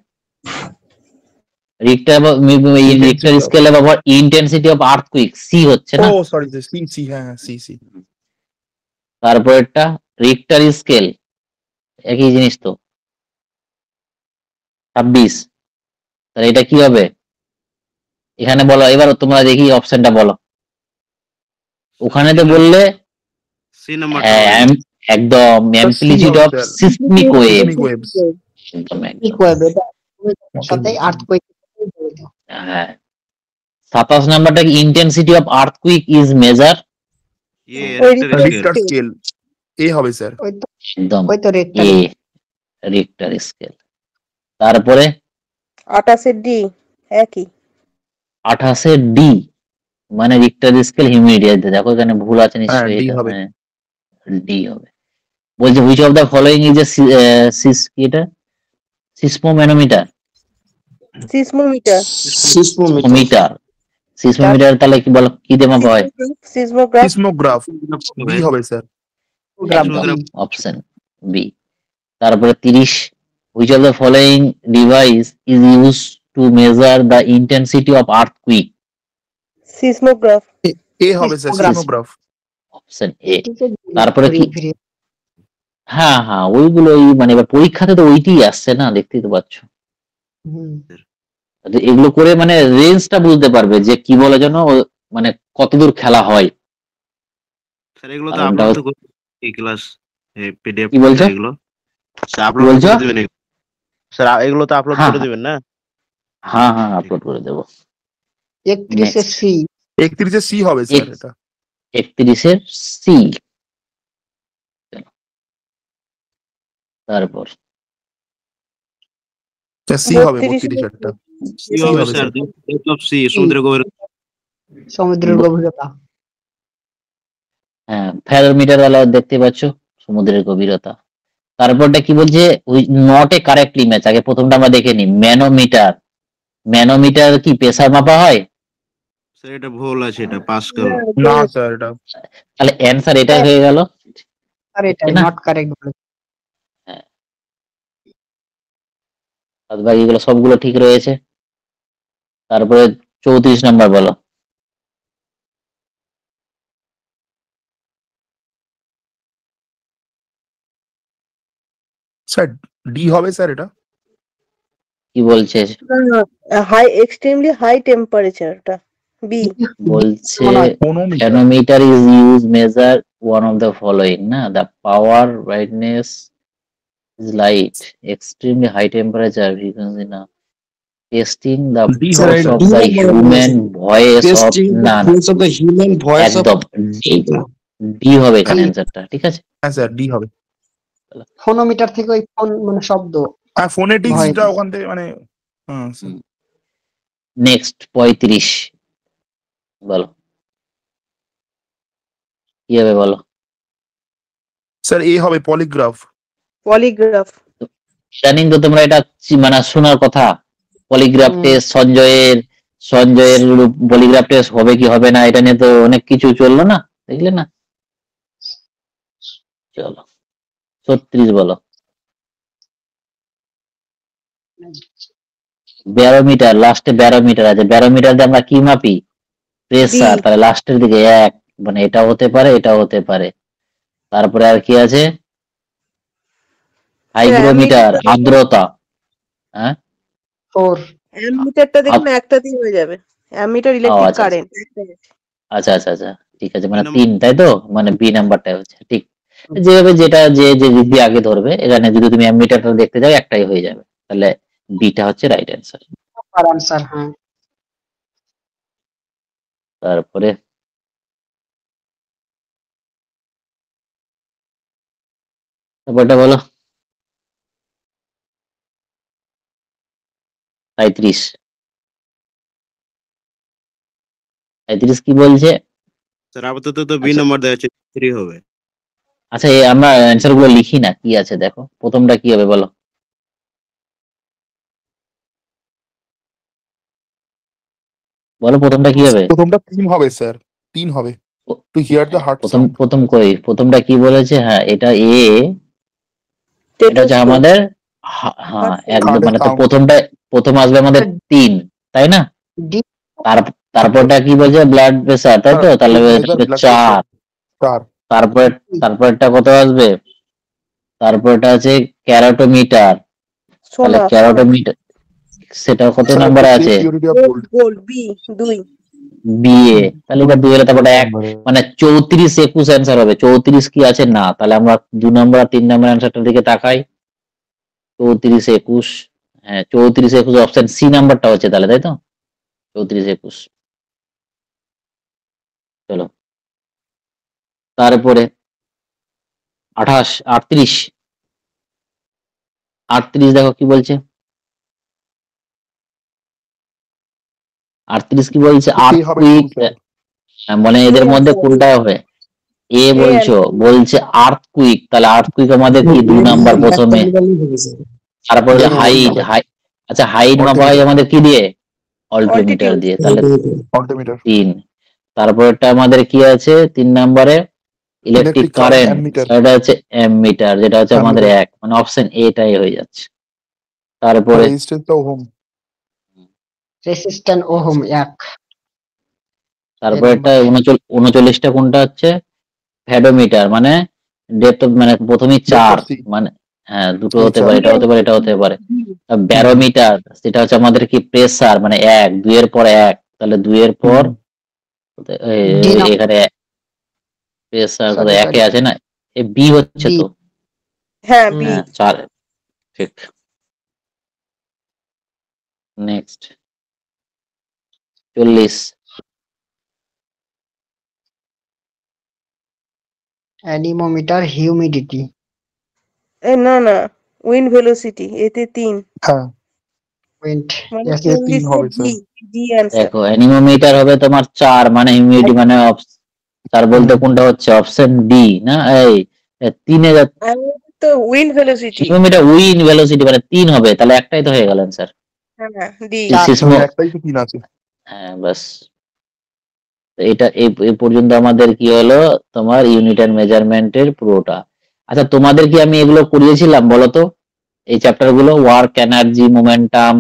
রিক্টার স্কেলে ব্যবহার ইন্টেন্সিটি অফ আর্থকুইক, সি হচ্ছে না। ও সরি সি, হ্যাঁ সি। তারপর একটা রিক্টার স্কেল, একই জিনিস তো। 26, তাহলে এটা কি হবে? এখানে বলো, এবার তোমরা দেখি অপশনটা বলো। ওখানে তো বললে একদম অ্যাম্পলিটিউড অফ সিসমিক ওয়েভস। হ্যাঁ 27 নাম্বারটা কি intensity of earthquake is measure? Richter scale, A হবে স্যার। একদম এ, রিক্টার স্কেল। তারপরে 28 ডি, একই 28 ডি মানে রিক্টার স্কেল হিউমিডিটি। দেখো এখানে ভুল আছে নিশ্চয়ই, ডি হবে। ডি হবে। বলছে which of the following is এটা সিসমোম্যানোমিটার। সিসমোমিটার তাহলে কি বলো, কি দিয়ে মাপা হয়? সিসমোগ্রাফ বি হবে স্যার। Option B. তারপরে 30, which of the following device is used to measure the intensity of earthquake? Seismograph. A হবে স্যার, সিসমোগ্রাফ। Option A. তারপরে কি, হ্যাঁ হ্যাঁ ওইগুলোই, মানে এবার পরীক্ষাতে তো ওইটাই আসছে না, দেখতেই তো পাচ্ছ। এগুলো করে মানে রেঞ্জটা বুঝতে পারবে যে কি বলে যেন, মানে কতদূর খেলা হয়। স্যার এগুলো তো আপলোড তো এই ক্লাস পিডিএফ কি বলছো? এগুলো স্যার আপলোড করে দিবেন, স্যার এগুলো তো আপলোড করে দিবেন না? হ্যাঁ হ্যাঁ আপলোড করে দেব। 31 এর সি। 31 এর সি হবে স্যার এটা। 31 এর সি। তারপর সি হবে 32 এরটা। সি হবে স্যার, ডেপথ অফ সি, সমুদ্রের গভীরতা। সমুদ্রের গভীরতা। হ্যাঁ ফ্যারোমিটার ওয়ালা দেখতে পাচ্ছ, সমুদ্রের গভীরতা। তারপরটা কি বলছে, we not a correctly match. আগে প্রথমটা আমরা দেখে নিই, ম্যানোমিটার। ম্যানোমিটার কি প্রেসার মাপা হয়? স্যার এটা ভুল আছে, এটা পাস্কাল। না স্যার এটা, তাহলে অ্যানসার এটাই হয়ে গেল। আর এটা নট কারেক্ট বলে। হ্যাঁ বাকিগুলো সবগুলো ঠিক রয়েছে। তারপরে 34 নাম্বার বলো। স্যার ডি হবে স্যার এটা। কি বলছে? হাই, এক্সট্রিমলি হাই টেম্পারেচারটা বি বলছে thermometer is used measure one of the following, না, the power, brightness is light, extremely high temperature frequency, না, testing the force of the human voice of, না একদম ডি হবে এখানে অ্যানসারটা। ঠিক আছে হ্যাঁ স্যার ডি হবে। ফোনোমিটার থেকে ওই ফোন মানে শব্দ, হ্যাঁ ফোনেটিক্সটা ওখান থেকে মানে। নেক্সট 35 বলো কি হবে বলো। স্যার এ হবে পলিগ্রাফ। পলিগ্রাফ জানিন তো তোমরা, এটা মানে শোনার কথা। পলিগ্রাফ টেস্ট, সঞ্জয়ের পলিগ্রাফ টেস্ট হবে কি হবে না, এটা নিয়ে তো অনেক কিছু চললো না, দেখলে না। চলো 36 বলো। ব্যারোমিটার, লাস্টে ব্যারোমিটার আছে। ব্যারোমিটার দিয়ে আমরা কি মাপি? প্রেসার। তাহলে লাস্টের দিকে এক, মানে এটা হতে পারে, এটা হতে পারে। তারপরে আর কি আছে? হাইগ্রোমিটার, আর্দ্রতা। হ্যাঁ অ্যামিটারটা দেখুন একটা দিয়ে হয়ে যাবে। Ammeter electric current. আচ্ছা আচ্ছা আচ্ছা ঠিক আছে, মানে 3, তাই তো, মানে বি নাম্বারটা হচ্ছে ঠিক। যেভাবে যেটা যে দিদি আগে ধরবে, এখানে যদি তুমি অ্যামিটারটা দেখতে যাও একটাই হয়ে যাবে, তাহলে বিটা হচ্ছে রাইট অ্যান্সার। হ্যাঁ। তারপরে তারপরটা বলো। 35 কি বলছে? স্যার আপাতত তো বি নাম্বার দেওয়া আছে, 3 হবে। আচ্ছা আমরা অ্যান্সার গুলো লিখি না, কি আছে দেখো। প্রথমটা কি হবে বলো। বলো প্রথমটা কি হবে? প্রথমটা 3 হবে স্যার, 3 হবে। To hear the heart sound. প্রথমটা কি বলেছে? হ্যাঁ এটা এ, এটা হচ্ছে আমাদের, হ্যাঁ একদম, মানে তো প্রথম আসবে আমাদের 3, তাই না? তারপরটা কি বলছে? ব্লাড প্রেসার, তাই তো, তাহলে 4। তারপরটা কত আসবে? তারপরটা আছে ক্যারোটোমিটার, তাহলে ক্যারোটোমিটার সেটা কত নাম্বার আছে? বিএ, তাহলে এবার 2 হলে তারপরে 1, মানে 34 21 অ্যান্সার হবে। 34 কি আছে না, তাহলে আমরা 2 নম্বর আর 3 নম্বর অ্যান্সারটার দিকে তাকাই। 34 21, হ্যাঁ 34 21 অপশন সি নাম্বারটা হচ্ছে তাহলে, তাই তো, 34 21। চলো তারপরে 38 দেখো কি বলছে। 38 কি বলছে? আর্থকুইক, মানে এদের মধ্যে কোনটা হবে? এ বলছে আর্থকুইক, তাহলে আর্থকুইক আমাদের কি 2 নাম্বার প্রথমে। তারপরে হাইট, আচ্ছা হাইট মাপা হয় আমাদের কি দিয়ে? অল্টিমিটার দিয়ে, তাহলে 3। তারপরটা আমাদের কি আছে 3 নম্বরে? ইলেকট্রিক কারেন্ট, এটা হচ্ছে অ্যামমিটার, যেটা হচ্ছে আমাদের অ্যামমিটার। এক, মানে অপশন এটাই হয়ে যাচ্ছে। তারপরে রেজিস্ট্যান্স তো ওহম। Resistant ohm 1। তারপরে এটা 39টা কোনটা হচ্ছে ভ্যাডোমিটার, মানে ডেপথ, মানে প্রথমেই 4, মানে হ্যাঁ দুটো হতে পারে, এটা হতে পারে, এটা হতে পারে। ব্যারোমিটার, সেটা হচ্ছে আমাদের কি প্রেসার, মানে 1, 2 এর পর 1, তাহলে 2 এর পর এখানে প্রেসার কত 1 এ আছে না, এ বি হচ্ছে তো, হ্যাঁ বি। 4 ঠিক। Next 40, anemometer humidity. না না, উইন্ড ভেলোসিটি, এতে 3। হ্যাঁ উইন্ড মানে এ 3 হবে স্যার। D answer. দেখো অ্যানিমোমিটার হবে তোমার 4, মানে হিউমিডিটি, মানে 4 বলতে কোনটা হচ্ছে অপশন ডি না, এই 3 এ তো wind velocity. Humidity wind velocity মানে 3 হবে, তাহলে একটাই তো হয়ে গেল স্যার। হ্যাঁ ডি। একটাই তো 3 আছে। হ্যাঁ বাস, এটা এই পর্যন্ত আমাদের কি হলো তোমার ইউনিট এন্ড মেজারমেন্টের পুরোটা। আচ্ছা তোমাদের কি আমি এগুলো করিয়েছিলাম বলো তো, এই চ্যাপ্টার গুলো? Work, energy, momentum,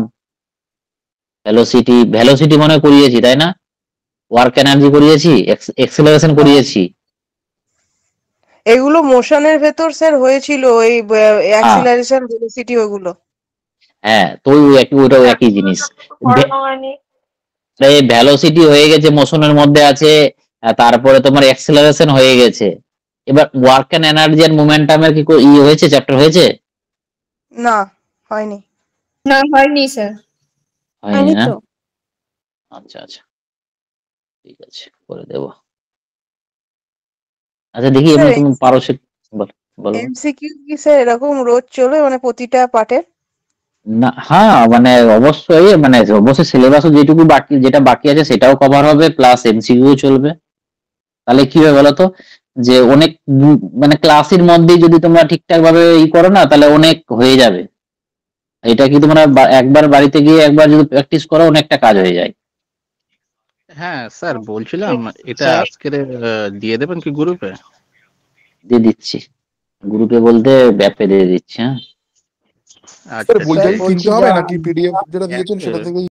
velocity, velocity মনে হয় করিয়েছি তাই না? ওয়ার্ক এনার্জি করিয়েছি, এক্সেলারেশন করিয়েছি। এগুলো মোশনের ভেতর স্যার হয়েছিল, এই অ্যাক্সিলারেশন ভেলোসিটি ওগুলো। হ্যাঁ তো ওই একই, ওইটাও একই জিনিস। এই ভেলোসিটি হয়ে গেছে, মোশনের মধ্যে আছে, তারপরে তোমার অ্যাক্সেলারেশন হয়ে গেছে। এবার ওয়ার্ক এন্ড এনার্জি এন্ড মোমেন্টামের কি হয়েছে, চ্যাপ্টার হয়েছে? না হয়নি। না হয়নি স্যার। হয়নি না? আচ্ছা আচ্ছা ঠিক আছে, করে দেব। আচ্ছা দেখি এমনি তুমি পারো সে, বলো। এমসিকিউ কি স্যার এরকম রোজ চলে, মানে প্রতিটা পার্টে? না হ্যাঁ মানে অবশ্যই, মানে অবশ্যই সিলেবাসও যেটুকু বাকি, যেটা বাকি আছে সেটাও কভার হবে, প্লাস এমসিকিউ চলবে। তাহলে কি হবে বলতো, যে অনেক মানে ক্লাসের মধ্যেই যদি তোমরা ঠিকঠাক ভাবে করো না, তাহলে অনেক হয়ে যাবে। এটা কি তোমরা একবার বাড়িতে গিয়ে একবার যদি প্র্যাকটিস করো, অনেকটা কাজ হয়ে যায়। হ্যাঁ স্যার বলছিলাম, এটা আজকের দিয়ে দেবেন কি গ্রুপে? দিয়ে দিচ্ছি, গ্রুপে বলতে অ্যাপে দিয়ে দিচ্ছি। হ্যাঁ স্যার বইটাই কিনতে হবে নাকি পিডিএফ যেটা দিয়েছেন সেটা থেকেই